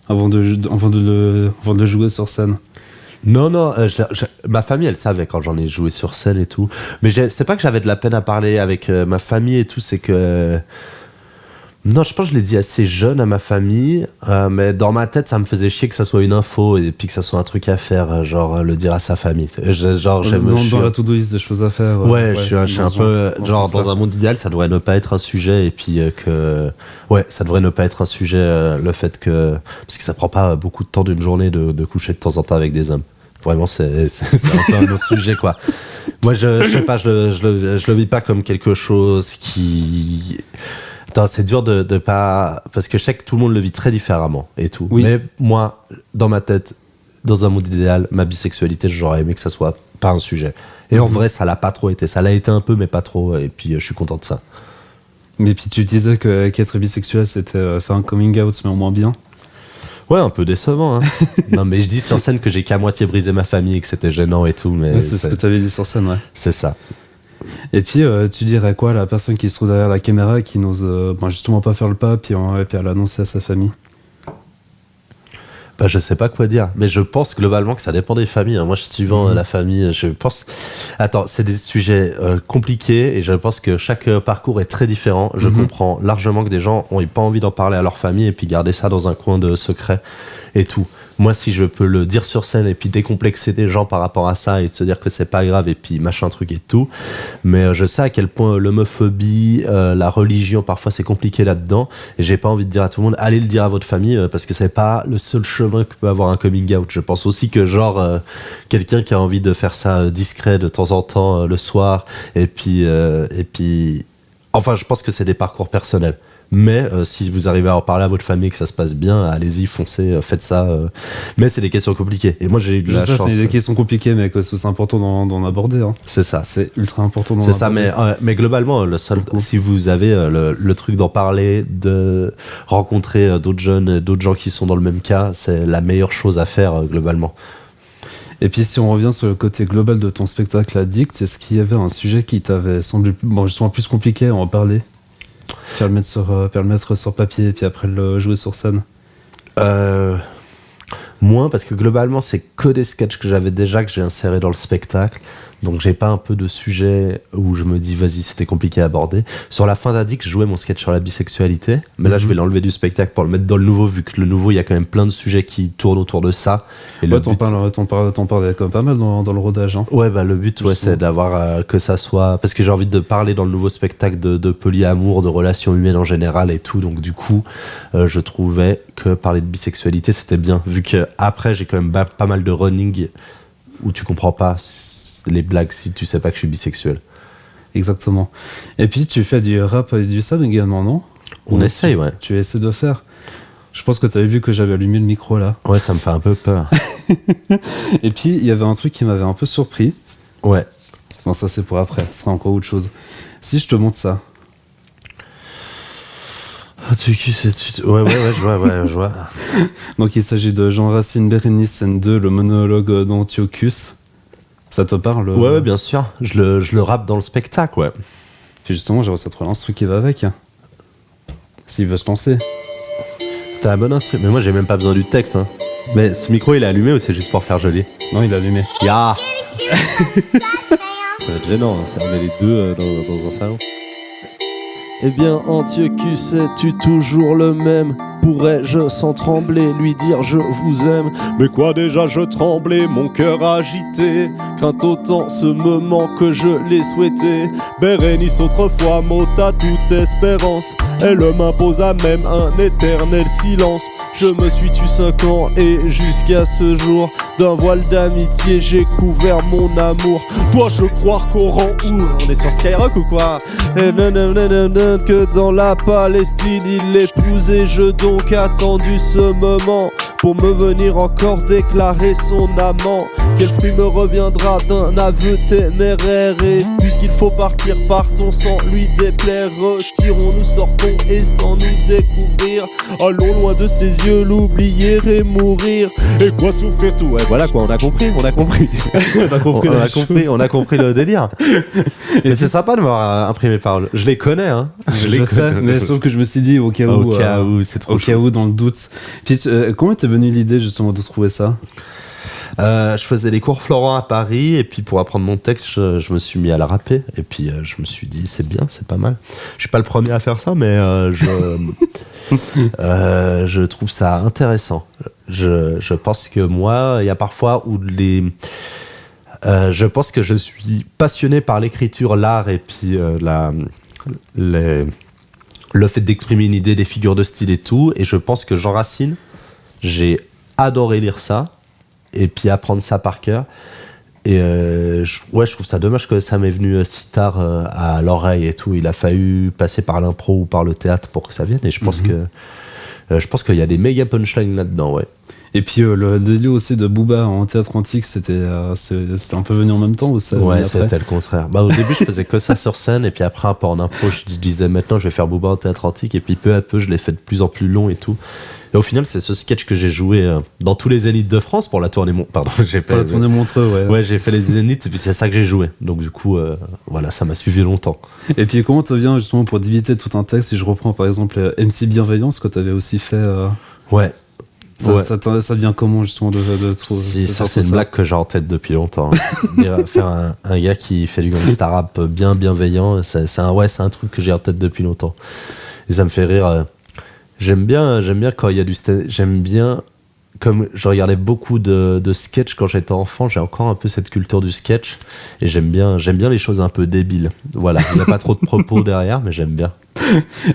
avant de le jouer sur scène. Non, ma famille elle savait quand j'en ai joué sur scène et tout, mais c'est pas que j'avais de la peine à parler avec ma famille et tout, c'est que non, je pense que je l'ai dit assez jeune à ma famille, mais dans ma tête, ça me faisait chier que ça soit une info et puis que ça soit un truc à faire, genre le dire à sa famille. Genre, dans la to-do list des choses à faire. Ouais, je suis un peu genre dans un monde idéal, ça devrait ne pas être un sujet et puis ça devrait ne pas être un sujet le fait que parce que ça prend pas beaucoup de temps d'une journée de coucher de temps en temps avec des hommes. Vraiment, c'est un peu un autre sujet, quoi. Moi, je sais pas, je le vis pas comme quelque chose qui. Attends, c'est dur de pas. Parce que je sais que tout le monde le vit très différemment et tout. Oui. Mais moi, dans ma tête, dans un monde idéal, ma bisexualité, j'aurais aimé que ça soit pas un sujet. Et en vrai, ça l'a pas trop été. Ça l'a été un peu, mais pas trop. Et puis, je suis content de ça. Mais puis, tu disais qu'être bisexuel, c'était faire un coming out, mais au moins bien. Ouais, un peu décevant, hein. Non, mais je dis sur scène que j'ai qu'à moitié brisé ma famille et que c'était gênant et tout. Mais c'est ce que tu avais dit sur scène, ouais. C'est ça. Et puis, tu dirais quoi à la personne qui se trouve derrière la caméra et qui n'ose justement pas faire le pas, puis à l'annoncer à sa famille? Bah, je sais pas quoi dire, mais je pense globalement que ça dépend des familles. Moi, suivant la famille, je pense. Attends, c'est des sujets compliqués et je pense que chaque parcours est très différent. Je comprends largement que des gens ont pas envie d'en parler à leur famille et puis garder ça dans un coin de secret et tout. Moi, si je peux le dire sur scène et puis décomplexer des gens par rapport à ça et de se dire que c'est pas grave et puis machin truc et tout, mais je sais à quel point l'homophobie, la religion, parfois c'est compliqué là-dedans et j'ai pas envie de dire à tout le monde allez le dire à votre famille parce que c'est pas le seul chemin que peut avoir un coming out. Je pense aussi que genre quelqu'un qui a envie de faire ça discret de temps en temps le soir et puis enfin je pense que c'est des parcours personnels. Mais si vous arrivez à en parler à votre famille, que ça se passe bien, allez-y, foncez, faites ça. Mais c'est des questions compliquées. Et moi, j'ai eu de la chance. C'est des questions compliquées, mais c'est important d'en aborder. Hein. C'est ça. C'est ultra important d'en aborder. C'est ça, mais globalement, le seul, si vous avez le truc d'en parler, de rencontrer d'autres jeunes, d'autres gens qui sont dans le même cas, c'est la meilleure chose à faire globalement. Et puis si on revient sur le côté global de ton spectacle Addict, est-ce qu'il y avait un sujet qui t'avait semblé justement plus compliqué à en parler? Faire le mettre sur papier et puis après le jouer sur scène. Moins, parce que globalement, c'est que des sketchs que j'avais déjà, que j'ai insérés dans le spectacle. Donc, j'ai pas un peu de sujet où je me dis, vas-y, c'était compliqué à aborder. Sur la fin d'Addict, je jouais mon sketch sur la bisexualité. Mais là, je vais l'enlever du spectacle pour le mettre dans le nouveau, vu que le nouveau, il y a quand même plein de sujets qui tournent autour de ça. Et Ouais, t'en parlais quand même pas mal dans le rodage. Hein. Ouais, bah le but, c'est d'avoir que ça soit... Parce que j'ai envie de parler dans le nouveau spectacle de polyamour, de relations humaines en général et tout. Donc, du coup, je trouvais que parler de bisexualité, c'était bien. Vu que après j'ai quand même pas mal de running où tu comprends pas les blagues si tu sais pas que je suis bisexuel. Exactement. Et puis tu fais du rap et du sub également, non? On essaye, ouais. Tu essaies de faire. Je pense que tu avais vu que j'avais allumé le micro là. Ouais, ça me fait un peu peur. Et puis il y avait un truc qui m'avait un peu surpris. Ouais. Non, ça c'est pour après, ce sera encore autre chose. Si je te montre ça. Ah, je vois. Donc il s'agit de Jean Racine, Bérénice, scène 2, le monologue d'Antiochus. Ça te parle? Ouais, bien sûr. Je le rappe dans le spectacle, ouais. Puis justement, j'ai reçu l'instru qui va avec. S'il veut se lancer. T'as la bonne instru. Mais moi, j'ai même pas besoin du texte. Hein. Mais ce micro, il est allumé ou c'est juste pour faire joli? Non, il est allumé. Ya. Ça va être gênant, hein, ça on est les deux dans un salon. Eh bien, Antiochus, es-tu toujours le même? Pourrais-je sans trembler lui dire je vous aime? Mais quoi déjà je tremblais, mon cœur agité, craint autant ce moment que je l'ai souhaité. Bérénice autrefois m'ôta toute espérance, elle m'imposa même un éternel silence. Je me suis tu 5 ans et jusqu'à ce jour, d'un voile d'amitié j'ai couvert mon amour. Dois-je croire qu'au rang où on est sur Skyrock ou quoi? Que dans la Palestine il l'épousait, je donc attendu ce moment pour me venir encore déclarer son amant. Quel fruit me reviendra d'un aveu téméraire? Et puisqu'il faut partir, partons sans lui déplaire. Retirons-nous, sortons et sans nous découvrir. Allons loin de ses yeux, l'oublier et mourir. Et quoi souffrir tout? Ouais, voilà quoi, on a compris. on a compris le délire. Mais c'est sympa de m'avoir imprimé paroles. Je les connais, hein. Je sais, mais sauf que je me suis dit au cas où, c'est trop au cas où, dans le doute. Puis comment t'es venue l'idée justement de trouver ça? Je faisais les cours Florent à Paris et puis pour apprendre mon texte, je me suis mis à la rapper et puis je me suis dit c'est bien, c'est pas mal. Je suis pas le premier à faire ça, mais je trouve ça intéressant. Je pense que moi, il y a parfois où je pense que je suis passionné par l'écriture, l'art et puis le fait d'exprimer une idée, des figures de style et tout. Et je pense que Jean Racine, j'ai adoré lire ça et puis apprendre ça par cœur. Et je trouve ça dommage que ça m'est venu si tard à l'oreille et tout. Il a fallu passer par l'impro ou par le théâtre pour que ça vienne. Et je pense qu'il y a des méga punchlines là-dedans, ouais. Et puis le délire aussi de Booba en théâtre antique, c'était un peu venu en même temps ou ça? Ouais, c'était le contraire. Bah, au début, je faisais que ça sur scène, et puis après, un peu en impro, je disais maintenant, je vais faire Booba en théâtre antique, et puis peu à peu, je l'ai fait de plus en plus long et tout. Et au final, c'est ce sketch que j'ai joué dans tous les Zéniths de France pour la tournée la tournée Montreux, ouais. Ouais, j'ai fait les Zéniths, et puis c'est ça que j'ai joué. Donc du coup, voilà, ça m'a suivi longtemps. Et puis comment te vient justement pour débiter tout un texte? Si je reprends par exemple MC Bienveillance, que tu avais aussi fait. Ouais. Ça vient comment justement de trouver? Si, ça c'est une blague que j'ai en tête depuis longtemps. Faire un gars qui fait du gangsta rap bien bienveillant, c'est un truc que j'ai en tête depuis longtemps. Et ça me fait rire. J'aime bien quand il y a du stand. J'aime bien, comme je regardais beaucoup de sketch quand j'étais enfant, j'ai encore un peu cette culture du sketch et j'aime bien les choses un peu débiles. Voilà, il n'y a pas trop de propos derrière, mais j'aime bien.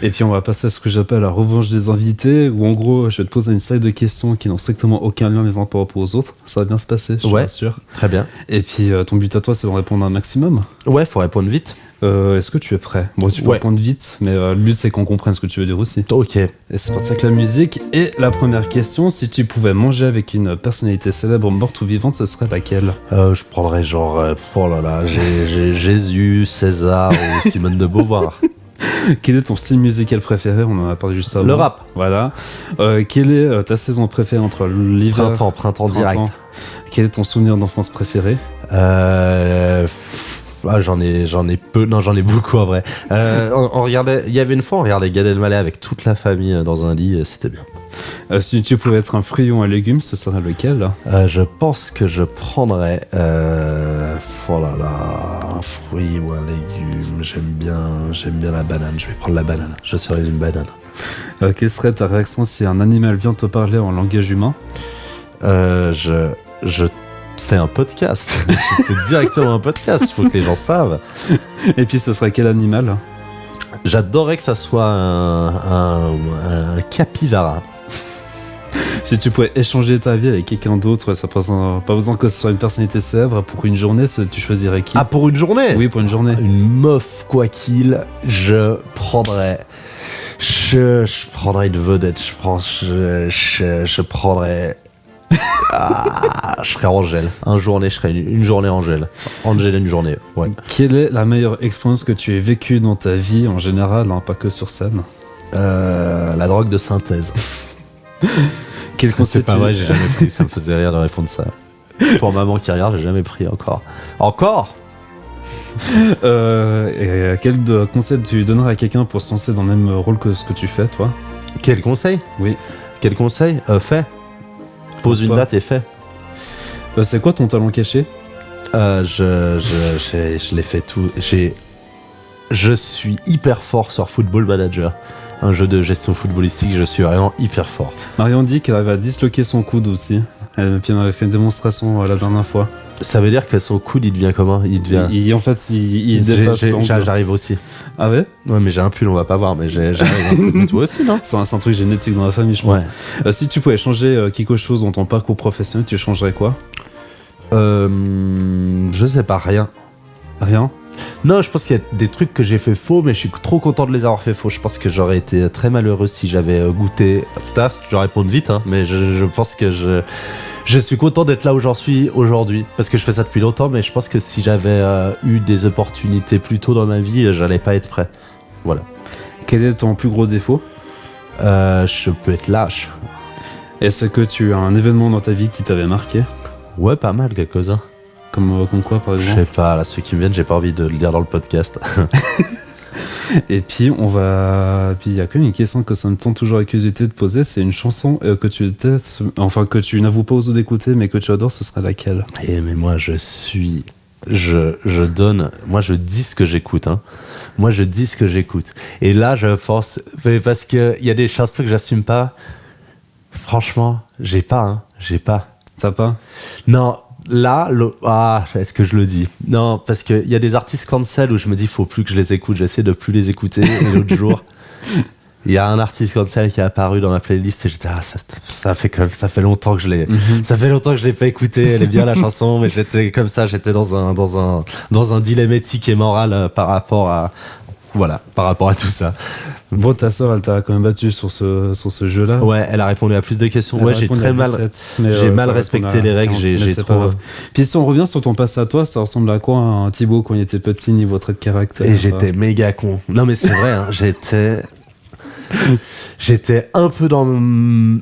Et puis on va passer à ce que j'appelle la revanche des invités, où en gros je vais te poser une série de questions qui n'ont strictement aucun lien les uns par rapport aux autres. Ça va bien se passer, je suis sûr. Très bien. Et puis ton but à toi, c'est de répondre un maximum. Ouais, faut répondre vite. Est-ce que tu es prêt? Bon, tu peux répondre vite, mais le but c'est qu'on comprenne ce que tu veux dire aussi. Ok. Et c'est parti avec la musique. Et la première question, si tu pouvais manger avec une personnalité célèbre, morte ou vivante, ce serait laquelle? Je prendrais genre, j'ai Jésus, César ou Simone de Beauvoir. Quel est ton style musical préféré? On en a parlé juste avant. Le rap. Voilà. Quelle est ta saison préférée entre l'hiver? Printemps direct. Quel est ton souvenir d'enfance préféré? J'en ai peu, non j'en ai beaucoup en vrai. On regardait, il y avait une fois on regardait Gad Elmaleh avec toute la famille dans un lit, c'était bien. Si tu pouvais être un fruit ou un légume, ce serait lequel? Je pense que je prendrais oh là là, un fruit ou un légume. J'aime bien la banane. Je vais prendre la banane. Je serais une banane. Quelle serait ta réaction si un animal vient te parler en langage humain? Je fais un podcast. Je fais directement un podcast. Il faut que les gens savent. Et puis ce serait quel animal? J'adorerais que ça soit un capybara. Si tu pouvais échanger ta vie avec quelqu'un d'autre, ça pas besoin que ce soit une personnalité célèbre, pour une journée, tu choisirais qui? Ah, pour une journée? Oui, pour une journée. Une meuf, quoi qu'il, je prendrais une vedette, je prendrais... je serais Angèle. Je serais une journée Angèle. Angèle une journée, ouais. Quelle est la meilleure expérience que tu aies vécue dans ta vie en général, hein, pas que sur scène? La drogue de synthèse. Quel conseil? C'est pas vrai, j'ai jamais pris, ça me faisait rire de répondre ça. Pour maman qui regarde, j'ai jamais pris encore. Et quel conseil tu donnerais à quelqu'un pour se lancer dans le même rôle que ce que tu fais, toi? Quel conseil? Oui. Quel conseil? Fais. Pose une date et fais. C'est quoi ton talent caché? Je l'ai fait tout. Je suis hyper fort sur Football Manager. Un jeu de gestion footballistique, je suis vraiment hyper fort. Marion dit qu'elle avait à disloquer son coude aussi. Puis elle m'avait fait une démonstration la dernière fois. Ça veut dire que son coude, il devient comment? Il devient... En fait, il dépasse l'angle. J'arrive aussi. Ah ouais? Ouais, mais j'ai un pull, on va pas voir, mais j'arrive. Mais toi aussi, non? C'est un truc génétique dans la famille, je pense. Ouais. Si tu pouvais changer quelque chose dans ton parcours professionnel, tu changerais quoi? Je sais pas, rien. Rien? Non, je pense qu'il y a des trucs que j'ai fait faux, mais je suis trop content de les avoir fait faux. Je pense que j'aurais été très malheureux si j'avais goûté. Putain, tu dois répondre vite, hein, mais je pense que je suis content d'être là où j'en suis aujourd'hui, parce que je fais ça depuis longtemps, mais je pense que si j'avais eu des opportunités plus tôt dans ma vie, j'allais pas être prêt. Voilà. Quel est ton plus gros défaut? Je peux être lâche. Est-ce que tu as un événement dans ta vie qui t'avait marqué? Ouais, pas mal, quelques-uns. Comme quoi, par exemple? Je sais pas, là, ceux qui me viennent, j'ai pas envie de le dire dans le podcast. Et puis, il y a quand même une question que ça me tente toujours la curiosité de poser. C'est une chanson que tu détestes, enfin, que tu n'avoues pas aux autres d'écouter, mais que tu adores, ce serait laquelle? Mais moi, je dis ce que j'écoute, hein. Moi, je dis ce que j'écoute. Et là, je pense, parce qu'il y a des chansons que j'assume pas. Franchement, j'ai pas. T'as pas? Non. Là, est-ce que je le dis? Non, parce qu'il y a des artistes cancel où je me dis, faut plus que je les écoute. J'essaie de plus les écouter. Et l'autre jour, il y a un artiste cancel qui est apparu dans ma playlist et j'étais, ça fait longtemps que je l'ai, ça fait longtemps que je l'ai pas écouté. Elle est bien la chanson, mais j'étais comme ça, j'étais dans un dilemme éthique et moral par rapport à tout ça. Bon, ta soeur, elle t'a quand même battu sur ce jeu-là. Ouais, elle a répondu à plus de questions. Ouais, j'ai très mal, j'ai mal respecté les règles. J'ai trop. Puis si on revient sur ton passé à toi, ça ressemble à quoi un Thibaut quand il était petit niveau trait de caractère? Et j'étais méga con. Non mais c'est vrai, hein, j'étais un peu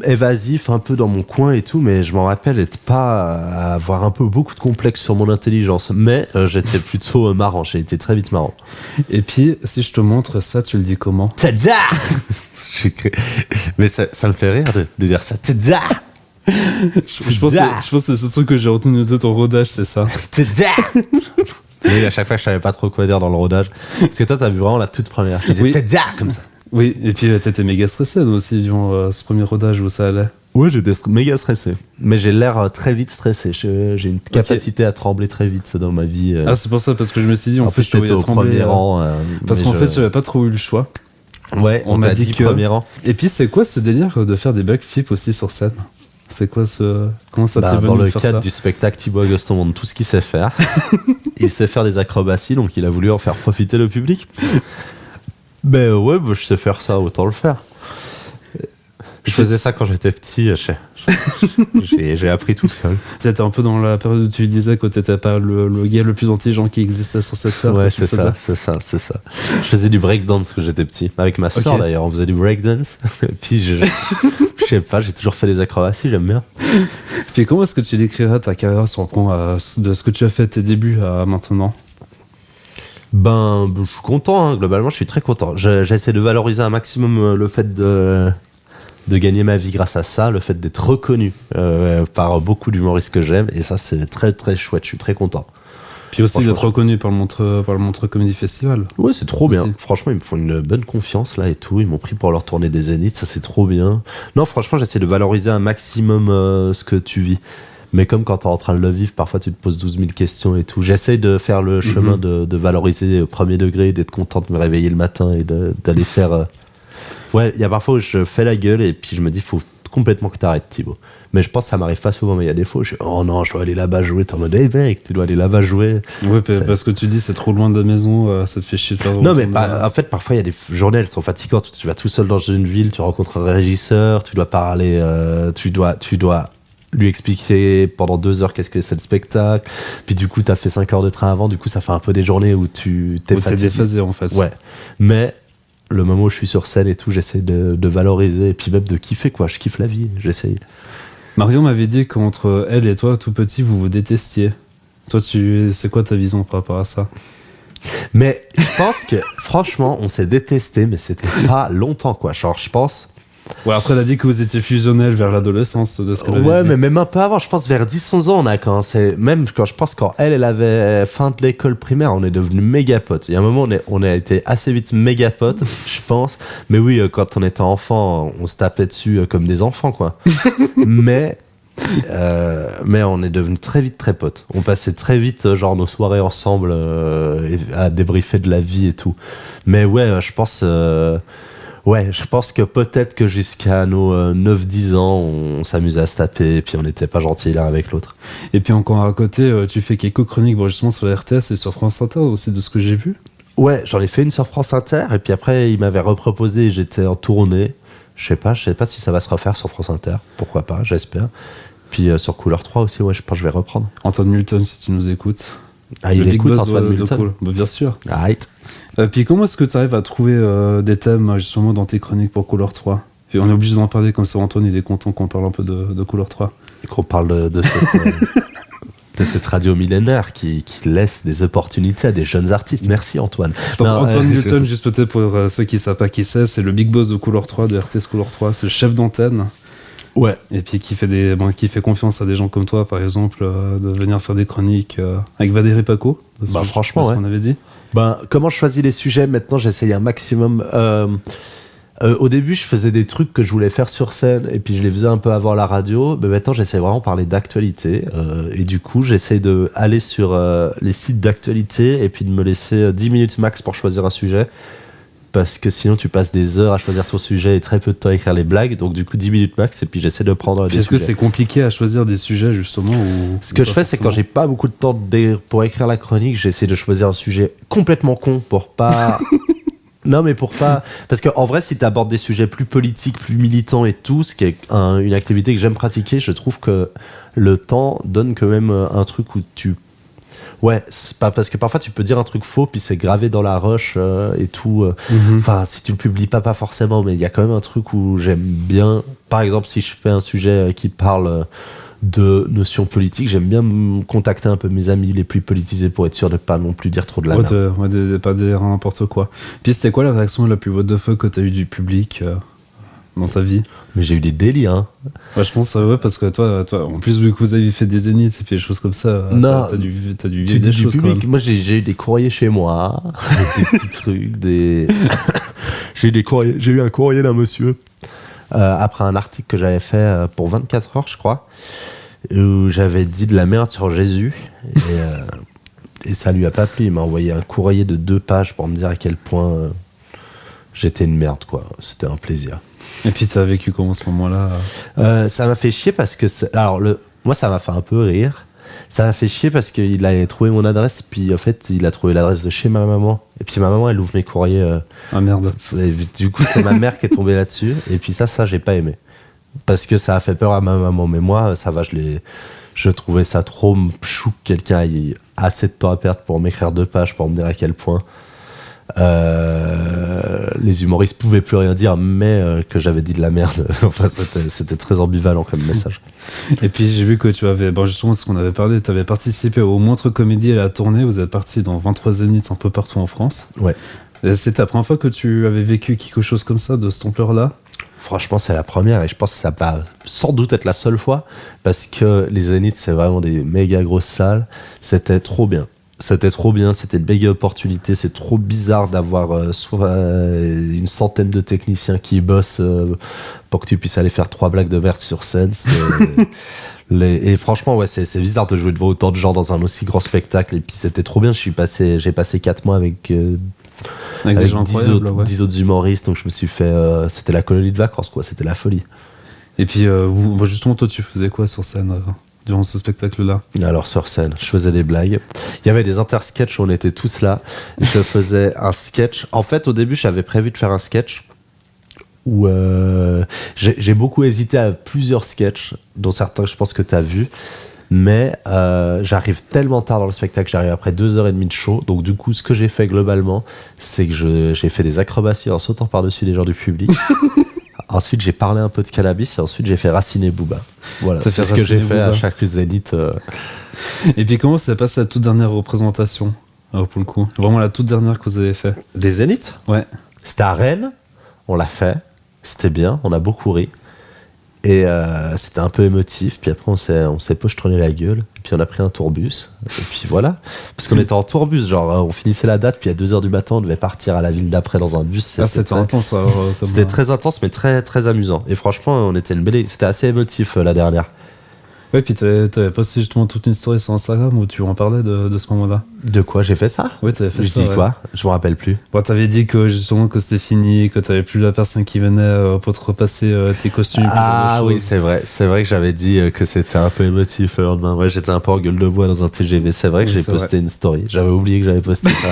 évasif, un peu dans mon coin et tout, mais je m'en rappelle pas avoir beaucoup de complexes sur mon intelligence. Mais j'étais plutôt marrant, j'ai été très vite marrant. Et puis, si je te montre ça, tu le dis comment? Tada! Mais ça me fait rire de dire ça. Tada! Je pense que c'est ce truc que j'ai retenu de ton rodage, c'est ça. Tada! Oui, à chaque fois, je savais pas trop quoi dire dans le rodage. Parce que toi, t'as vu vraiment la toute première. Je disais tada! Comme ça. Oui, et puis t'étais méga stressé aussi durant ce premier rodage où ça allait. Ouais, j'étais méga stressé. Mais j'ai l'air très vite stressé. J'ai une capacité à trembler très vite dans ma vie. Ah, c'est pour ça, parce que je me suis dit, en fait, je te voyais trembler. Premier rang, parce qu'en fait, j'avais pas trop eu le choix. Ouais, on m'a dit que... premier rang. Et puis, c'est quoi ce délire de faire des backflips aussi sur scène? C'est quoi comment ça t'est venu dans le de faire cadre ça? du spectacle, Thibaut Augustin montre tout ce qu'il sait faire. Il sait faire des acrobaties, donc il a voulu en faire profiter le public. Ben ouais, je sais faire ça, autant le faire. Je faisais ça quand j'étais petit, j'ai appris tout seul. C'était un peu dans la période où tu disais que t'étais pas le gars le plus intelligent qui existait sur cette terre. Ouais, c'est ça. Je faisais du breakdance quand j'étais petit, avec ma soeur d'ailleurs, on faisait du breakdance. Et puis je sais pas, j'ai toujours fait des acrobaties, j'aime bien. Puis comment est-ce que tu décrirais ta carrière sur le plan de ce que tu as fait tes débuts à maintenant? Je suis content, hein. Globalement, je suis très content. J'essaie de valoriser un maximum le fait de gagner ma vie grâce à ça, le fait d'être reconnu par beaucoup d'humoristes que j'aime, et ça, c'est très très chouette, je suis très content. Puis aussi d'être reconnu par le Montreux Comedy Festival. Ouais, c'est trop bien. Aussi. Franchement, ils me font une bonne confiance là et tout. Ils m'ont pris pour leur tournée des Zéniths, ça c'est trop bien. Non, franchement, j'essaie de valoriser un maximum ce que tu vis. Mais comme quand t'es en train de le vivre, parfois tu te poses 12 000 questions et tout. J'essaie de faire le chemin de valoriser au premier degré, d'être content de me réveiller le matin et d'aller faire... Ouais, il y a parfois où je fais la gueule et puis je me dis, faut complètement que t'arrêtes, Thibaut. Mais je pense que ça m'arrive pas souvent, mais il y a des fois où je suis, oh non, je dois aller là-bas jouer. T'es en mode, hey mec, tu dois aller là-bas jouer. Ouais, parce que tu dis, c'est trop loin de la maison, ça te fait chier de faire. Non, mais en fait, parfois, il y a des journées, elles sont fatigantes. Tu vas tout seul dans une ville, tu rencontres un régisseur, tu dois parler, tu dois lui expliquer pendant 2 heures qu'est-ce que c'est le spectacle. Puis du coup, t'as fait 5 heures de train avant, du coup, ça fait un peu des journées où t'es déphasé en fait. Ouais. Mais le moment où je suis sur scène et tout, j'essaie de valoriser et puis même de kiffer, quoi. Je kiffe la vie, j'essaye. Marion m'avait dit qu'entre elle et toi, tout petit, vous détestiez. Toi, c'est quoi ta vision par rapport à ça? Mais je pense que, franchement, on s'est détesté, mais c'était pas longtemps, quoi. Genre, je pense... Ouais, après, elle a dit que vous étiez fusionnels vers l'adolescence, de ce qu'elle avait dit. Ouais, mais même un peu avant, je pense vers 10-11 ans, on a commencé. Même quand elle avait fin de l'école primaire, on est devenus méga potes. Il y a un moment, on a été assez vite méga potes, je pense. Mais oui, quand on était enfant, on se tapait dessus comme des enfants, quoi. mais on est devenus très vite très potes. On passait très vite, genre, nos soirées ensemble à débriefer de la vie et tout. Mais ouais, je pense... Ouais, je pense que peut-être que jusqu'à nos 9-10 ans, on s'amusait à se taper et puis on n'était pas gentils l'un avec l'autre. Et puis encore à côté, tu fais quelques chroniques justement sur la RTS et sur France Inter aussi, de ce que j'ai vu. Ouais, j'en ai fait une sur France Inter et puis après, il m'avait reproposé et j'étais en tournée. Je sais pas si ça va se refaire sur France Inter. Pourquoi pas, j'espère. Puis sur Couleur 3 aussi, ouais, je pense que je vais reprendre. Antoine Multon, si tu nous écoutes. Ah, il écoute Antoine Multon. Cool. Bah, bien sûr. Right. Puis comment est-ce que tu arrives à trouver des thèmes justement dans tes chroniques pour Couleur 3? Puis on est obligé d'en parler comme ça, Antoine il est content qu'on parle un peu de Couleur 3. Et qu'on parle de cette radio millénaire qui laisse des opportunités à des jeunes artistes. Merci Antoine. Donc, Antoine Multon, juste peut-être pour ceux qui ne savent pas qui c'est le big boss de Couleur 3, de RTS Couleur 3, c'est le chef d'antenne. Ouais. Et puis qui fait confiance à des gens comme toi, par exemple, de venir faire des chroniques avec Valérie Paco. Franchement, ouais. Ce qu'on avait dit. Comment je choisis les sujets? Maintenant, j'essaye un maximum. Au début, je faisais des trucs que je voulais faire sur scène et puis je les faisais un peu avant la radio. Mais maintenant, j'essaie vraiment de parler d'actualité. Et du coup, j'essaie d'aller sur les sites d'actualité et puis de me laisser 10 minutes max pour choisir un sujet. Parce que sinon, tu passes des heures à choisir ton sujet et très peu de temps à écrire les blagues. Donc, du coup, 10 minutes max et puis j'essaie de prendre des sujets. Est-ce que c'est compliqué à choisir des sujets, justement Ce que je fais, c'est quand j'ai pas beaucoup de temps pour écrire la chronique, j'essaie de choisir un sujet complètement con pour pas... Non, mais pour pas... Parce qu'en vrai, si tu abordes des sujets plus politiques, plus militants et tout, ce qui est une activité que j'aime pratiquer, je trouve que le temps donne quand même un truc où tu... Ouais, c'est pas parce que parfois tu peux dire un truc faux puis c'est gravé dans la roche et tout. Enfin, si tu le publies pas forcément, mais il y a quand même un truc où j'aime bien. Par exemple, si je fais un sujet qui parle de notions politiques, j'aime bien me contacter un peu mes amis les plus politisés pour être sûr de pas non plus dire trop de la merde. De pas dire n'importe quoi. Puis c'était quoi la réaction la plus what the fuck que t'as eu du public dans ta vie? Mais j'ai eu des délires, hein. Ouais, je pense, ouais, parce que toi, en plus, vu que vous avez fait des zéniths et puis des choses comme ça, non, t'as dû vivre des choses public, quand même. Moi, j'ai eu des courriers chez moi, des petits trucs, j'ai eu un courrier d'un monsieur, après un article que j'avais fait pour 24 heures, je crois, où j'avais dit de la merde sur Jésus, et ça lui a pas plu. Il m'a envoyé un courrier de 2 pages pour me dire à quel point j'étais une merde, quoi. C'était un plaisir. Et puis t'as vécu comment ce moment-là? Ça m'a fait chier parce que moi ça m'a fait un peu rire. Ça m'a fait chier parce qu'il a trouvé mon adresse, puis en fait il a trouvé l'adresse de chez ma maman. Et puis ma maman elle ouvre mes courriers. Ah merde. Et du coup c'est ma mère qui est tombée là-dessus. Et puis ça j'ai pas aimé parce que ça a fait peur à ma maman. Mais moi ça va, je trouvais ça trop chou que quelqu'un ait assez de temps à perdre pour m'écrire 2 pages pour me dire à quel point. Les humoristes pouvaient plus rien dire, mais que j'avais dit de la merde. Enfin, c'était très ambivalent comme message. Et puis j'ai vu que tu avais, justement ce qu'on avait parlé, tu avais participé au Montre Comédie et à la tournée, vous êtes parti dans 23 zéniths un peu partout en France. Ouais. Et c'est la première fois que tu avais vécu quelque chose comme ça, de cette ampleur-là? Franchement, c'est la première et je pense que ça va sans doute être la seule fois parce que les zéniths, c'est vraiment des méga grosses salles. C'était trop bien. C'était une méga opportunité. C'est trop bizarre d'avoir soit une centaine de techniciens qui bossent pour que tu puisses aller faire 3 blagues de merde sur scène. Et franchement, ouais, c'est bizarre de jouer devant autant de gens dans un aussi grand spectacle. Et puis c'était trop bien. J'ai passé 4 mois avec des gens 10 autres humoristes. Donc je me suis fait... c'était la colonie de vacances, quoi. C'était la folie. Et puis, justement, toi, tu faisais quoi sur scène durant ce spectacle-là? Alors sur scène, je faisais des blagues. Il y avait des intersketchs où on était tous là. Je faisais un sketch. En fait, au début, j'avais prévu de faire un sketch où j'ai beaucoup hésité à plusieurs sketchs, dont certains je pense que tu as vu. Mais j'arrive tellement tard dans le spectacle, j'arrive après 2h30 de show. Donc du coup, ce que j'ai fait globalement, c'est que j'ai fait des acrobaties en sautant par-dessus les gens du public. Ensuite, j'ai parlé un peu de cannabis et ensuite, j'ai fait raciner Booba. Voilà, c'est ce que j'ai fait à chaque zénith. Et puis, comment s'est passée la toute dernière représentation, pour le coup? Vraiment la toute dernière que vous avez fait? Des zéniths? Ouais. C'était à Rennes, on l'a fait, c'était bien, on a beaucoup ri. Et c'était un peu émotif, puis après on s'est pochetronné la gueule, et puis on a pris un tourbus, et puis voilà. Parce qu'on était en tourbus, genre on finissait la date, puis à 2h du matin on devait partir à la ville d'après dans un bus. C'était intense. C'était très intense, mais très, très amusant. Et franchement, on était c'était assez émotif la dernière. Ouais, puis t'avais posté justement toute une story sur Instagram où tu en parlais de ce moment-là. De quoi j'ai fait ça? Oui, t'avais fait ça. Je dis quoi? Je me rappelle plus. Bon, t'avais dit que justement que c'était fini, que t'avais plus la personne qui venait pour te repasser tes costumes. Ah oui, c'est vrai que j'avais dit que c'était un peu émotif le lendemain. Ouais, j'étais un peu en gueule de bois dans un TGV. C'est vrai que j'ai posté une story. J'avais oublié que j'avais posté ça.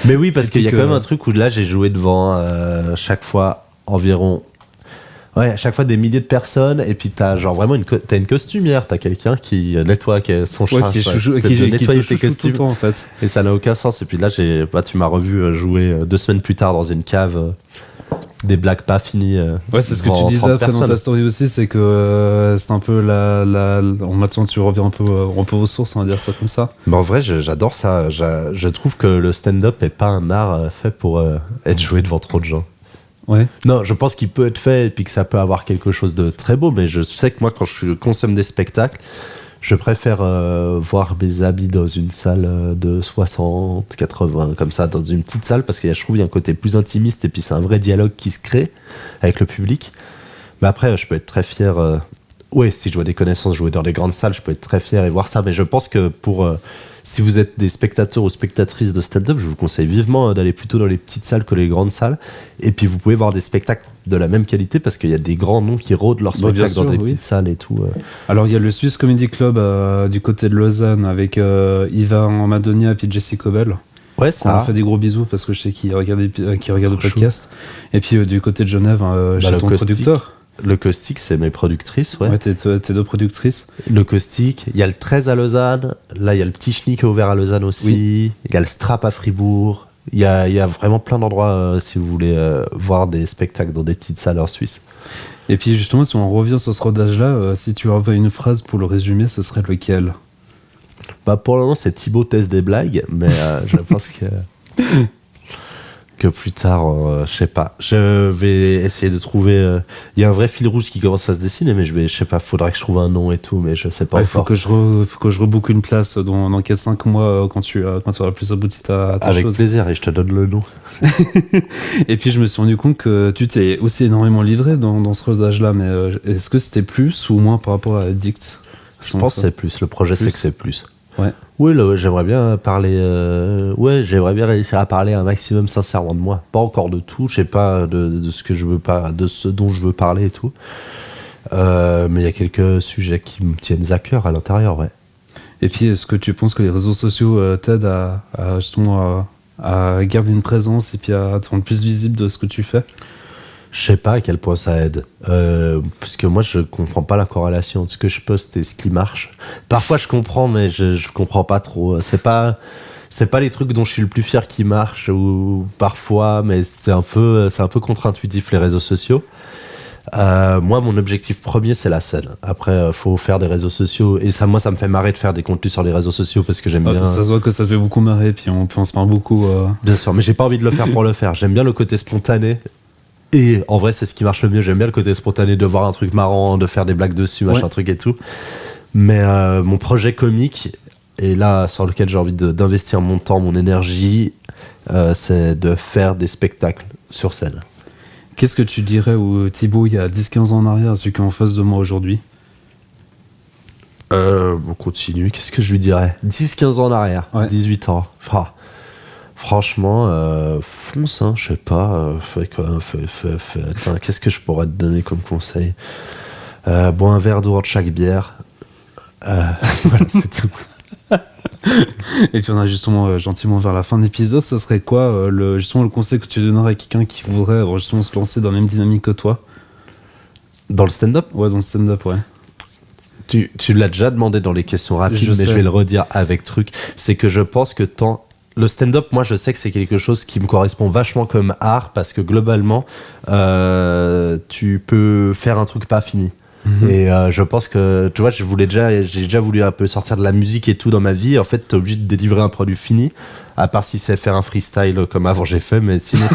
Mais oui, parce qu'il y a quand même un truc où là j'ai joué devant chaque fois environ. Ouais, à chaque fois des milliers de personnes, et puis t'as genre vraiment t'as une costumière, t'as quelqu'un qui nettoie son chat, qui nettoie tes costumes tout le temps, en fait. Et ça n'a aucun sens. Et puis là, tu m'as revu jouer 2 semaines plus tard dans une cave, des blagues pas finies. Ouais, c'est ce que tu disais après dans ta story aussi, c'est que c'est un peu maintenant tu reviens un peu aux sources, on va dire ça comme ça. Mais en vrai, j'adore ça. Je trouve que le stand-up est pas un art fait pour être joué devant trop de gens. Ouais. Non, je pense qu'il peut être fait et puis que ça peut avoir quelque chose de très beau, mais je sais que moi, quand je consomme des spectacles, je préfère voir mes amis dans une salle de 60, 80, comme ça, dans une petite salle, parce que je trouve qu'il y a un côté plus intimiste et puis c'est un vrai dialogue qui se crée avec le public. Mais après, je peux être très fier. Oui, si je vois des connaissances jouer dans des grandes salles, je peux être très fier et voir ça, mais je pense que si vous êtes des spectateurs ou spectatrices de stand-up, je vous conseille vivement d'aller plutôt dans les petites salles que les grandes salles. Et puis vous pouvez voir des spectacles de la même qualité parce qu'il y a des grands noms qui rôdent leurs spectacles dans des petites salles et tout. Alors il y a le Swiss Comedy Club du côté de Lausanne avec Yvan Madonia et puis Jessie Cobel. Ouais, ça. On leur fait des gros bisous parce que je sais qu'ils regardent le podcast. Et puis du côté de Genève, chez ton producteur. Le Caustique, c'est mes productrices, ouais. Ouais, tes 2 productrices. Le Caustique, il y a le 13 à Lausanne, là il y a le Petit Chenille qui est ouvert à Lausanne aussi, il y a le Strap à Fribourg, il y a vraiment plein d'endroits si vous voulez voir des spectacles dans des petites salles en Suisse. Et puis justement, si on revient sur ce rodage-là, si tu avais une phrase pour le résumer, ce serait lequel? Bah pour le moment c'est Thibaut teste des blagues, mais je pense que plus tard, je sais pas. Je vais essayer de trouver. Il y a un vrai fil rouge qui commence à se dessiner, mais je sais pas. Faudra que je trouve un nom et tout, mais je sais pas. Il faut que je rebook une place dans 4-5 mois quand tu auras plus abouti ta Avec chose. plaisir, et je te donne le nom. Et puis je me suis rendu compte que tu t'es aussi énormément livré dans ce rodage-là, mais est-ce que c'était plus ou moins par rapport à Addict? Je pense que c'est plus. Le projet, c'est que c'est plus. Ouais. Oui, j'aimerais bien parler. J'aimerais bien réussir à parler un maximum sincèrement de moi. Pas encore de tout, je sais pas de ce que je veux pas, de ce dont je veux parler et tout. Mais il y a quelques sujets qui me tiennent à cœur à l'intérieur, ouais. Et puis, est-ce que tu penses que les réseaux sociaux t'aident à justement à garder une présence et puis à te rendre plus visible de ce que tu fais? Je sais pas à quel point ça aide, parce que moi je comprends pas la corrélation entre ce que je poste et ce qui marche. Parfois je comprends, mais je comprends pas trop. C'est pas c'est pas les trucs dont je suis le plus fier qui marchent ou parfois, mais c'est un peu contre-intuitif les réseaux sociaux. Moi, mon objectif premier, c'est la scène. Après, faut faire des réseaux sociaux. Et ça, moi, ça me fait marrer de faire des contenus sur les réseaux sociaux parce que j'aime bien. Ça se voit que ça te fait beaucoup marrer, puis on se marre beaucoup. Bien sûr, mais j'ai pas envie de le faire pour le faire. J'aime bien le côté spontané. Et en vrai, c'est ce qui marche le mieux. J'aime bien le côté spontané de voir un truc marrant, de faire des blagues dessus, machin truc et tout. Mais mon projet comique, et là, sur lequel j'ai envie d'investir mon temps, mon énergie, c'est de faire des spectacles sur scène. Qu'est-ce que tu dirais au Thibaut il y a 10-15 ans en arrière à celui qui est en face de moi aujourd'hui? On continue. Qu'est-ce que je lui dirais? 10-15 ans en arrière, 18 ans. Enfin, franchement, fonce, hein, je sais pas. Attends, qu'est-ce que je pourrais te donner comme conseil? Bois un verre d'eau de chaque bière. Voilà, c'est tout. Et puis on a justement gentiment vers la fin de l'épisode, ce serait quoi justement le conseil que tu donnerais à quelqu'un qui voudrait justement se lancer dans la même dynamique que toi? Dans le stand-up? Ouais, dans le stand-up, ouais. Tu l'as déjà demandé dans les questions rapides, mais je vais le redire avec truc. C'est que je pense que le stand-up, moi je sais que c'est quelque chose qui me correspond vachement comme art parce que globalement, tu peux faire un truc pas fini. Et je pense que, tu vois, j'ai déjà voulu un peu sortir de la musique et tout dans ma vie. En fait, t'es obligé de délivrer un produit fini, à part si c'est faire un freestyle comme avant j'ai fait, mais sinon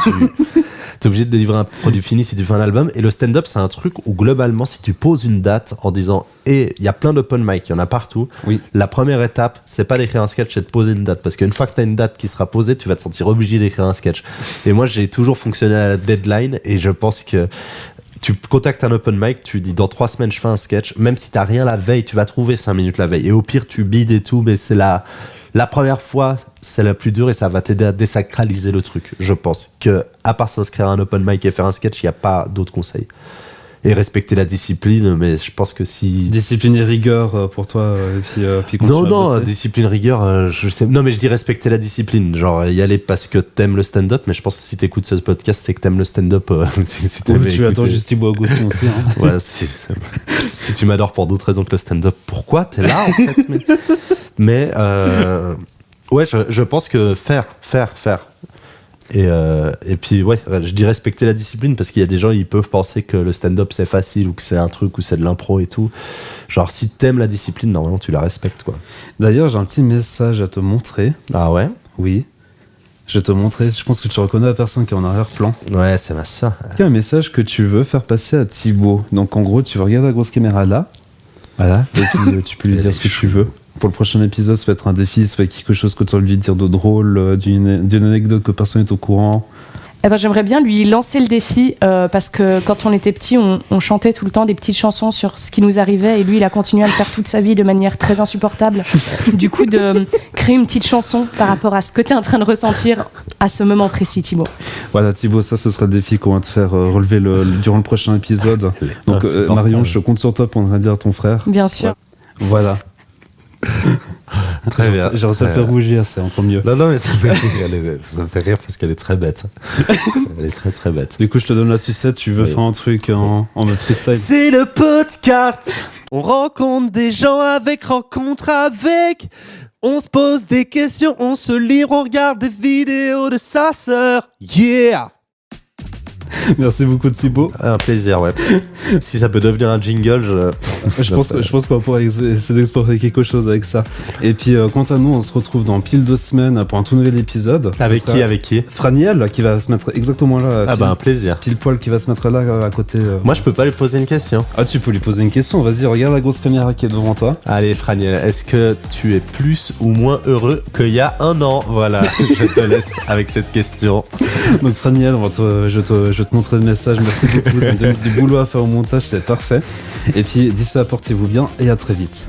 t'es obligé de délivrer un produit fini si tu fais un album. Et le stand-up, c'est un truc où globalement, si tu poses une date en disant il y a plein d'open mic, il y en a partout. Oui. La première étape, c'est pas d'écrire un sketch, c'est de poser une date. Parce qu'une fois que t'as une date qui sera posée, tu vas te sentir obligé d'écrire un sketch. Et moi, j'ai toujours fonctionné à la deadline et je pense que tu contactes un open mic, tu dis dans 3 semaines je fais un sketch, même si t'as rien la veille, tu vas trouver 5 minutes la veille. Et au pire, tu bides et tout, mais c'est la première fois, c'est la plus dure et ça va t'aider à désacraliser le truc. Je pense que, à part s'inscrire à un open mic et faire un sketch, il n'y a pas d'autres conseils. Et respecter la discipline, mais je pense que si... Discipline et rigueur pour toi, et puis Non, discipline, rigueur, non, mais je dis respecter la discipline, genre y aller parce que t'aimes le stand-up, mais je pense que si t'écoutes ce podcast, c'est que t'aimes le stand-up. Tu attends juste Thibaut Augustin aussi. Hein. Ouais, si tu m'adores pour d'autres raisons que le stand-up, pourquoi t'es là en fait? Mais ouais, je pense que faire. Et puis ouais, je dis respecter la discipline parce qu'il y a des gens, ils peuvent penser que le stand-up c'est facile ou que c'est un truc ou c'est de l'impro et tout. Genre si t'aimes la discipline, normalement tu la respectes quoi. D'ailleurs, j'ai un petit message à te montrer. Ah ouais? Oui. Je vais te montrer, je pense que tu reconnais la personne qui est en arrière-plan. Ouais, c'est ma soeur. Il y a un message que tu veux faire passer à Thibaut. Donc en gros, tu vas regarder la grosse caméra là. Voilà. Et puis tu peux lui dire ce que tu veux. Pour le prochain épisode, ça va être un défi, ça va être quelque chose que tu as envie de dire de drôle, d'une anecdote que personne n'est au courant. Eh ben, j'aimerais bien lui lancer le défi parce que quand on était petit, on chantait tout le temps des petites chansons sur ce qui nous arrivait et lui, il a continué à le faire toute sa vie de manière très insupportable. Du coup, de créer une petite chanson par rapport à ce que tu es en train de ressentir à ce moment précis, Thibaut. Voilà, Thibaut, ça, ce sera le défi qu'on va te faire relever durant le prochain épisode. Donc, Marion, je compte sur toi pour en dire à ton frère. Bien sûr. Ouais. Voilà. Très bien. Genre ça fait rougir, c'est encore mieux. Non, mais ça me fait rire parce qu'elle est très bête. Elle est très très bête. Du coup, je te donne la sucette, tu veux faire un truc en mode freestyle? C'est le podcast. On rencontre des gens avec rencontre avec. On se pose des questions, on se livre, on regarde des vidéos de sa sœur. Yeah! Merci beaucoup Thibaut. Un plaisir, ouais. Si ça peut devenir un jingle, je pense qu'on va pouvoir essayer d'exporter quelque chose avec ça. Et puis quant à nous, on se retrouve dans pile 2 semaines pour un tout nouvel épisode. Avec qui Franiel qui va se mettre exactement là. Un plaisir. Pile poil qui va se mettre là à côté. Moi je peux pas lui poser une question. Ah, tu peux lui poser une question, vas-y, regarde la grosse caméra qui est devant toi. Allez Franiel, est-ce que tu es plus ou moins heureux qu'il y a un an? Voilà, je te laisse avec cette question. Donc Franiel, je te montrer le message. Merci beaucoup, vous avez du boulot à faire au montage, c'est parfait. Et puis d'ici là, portez-vous bien et à très vite.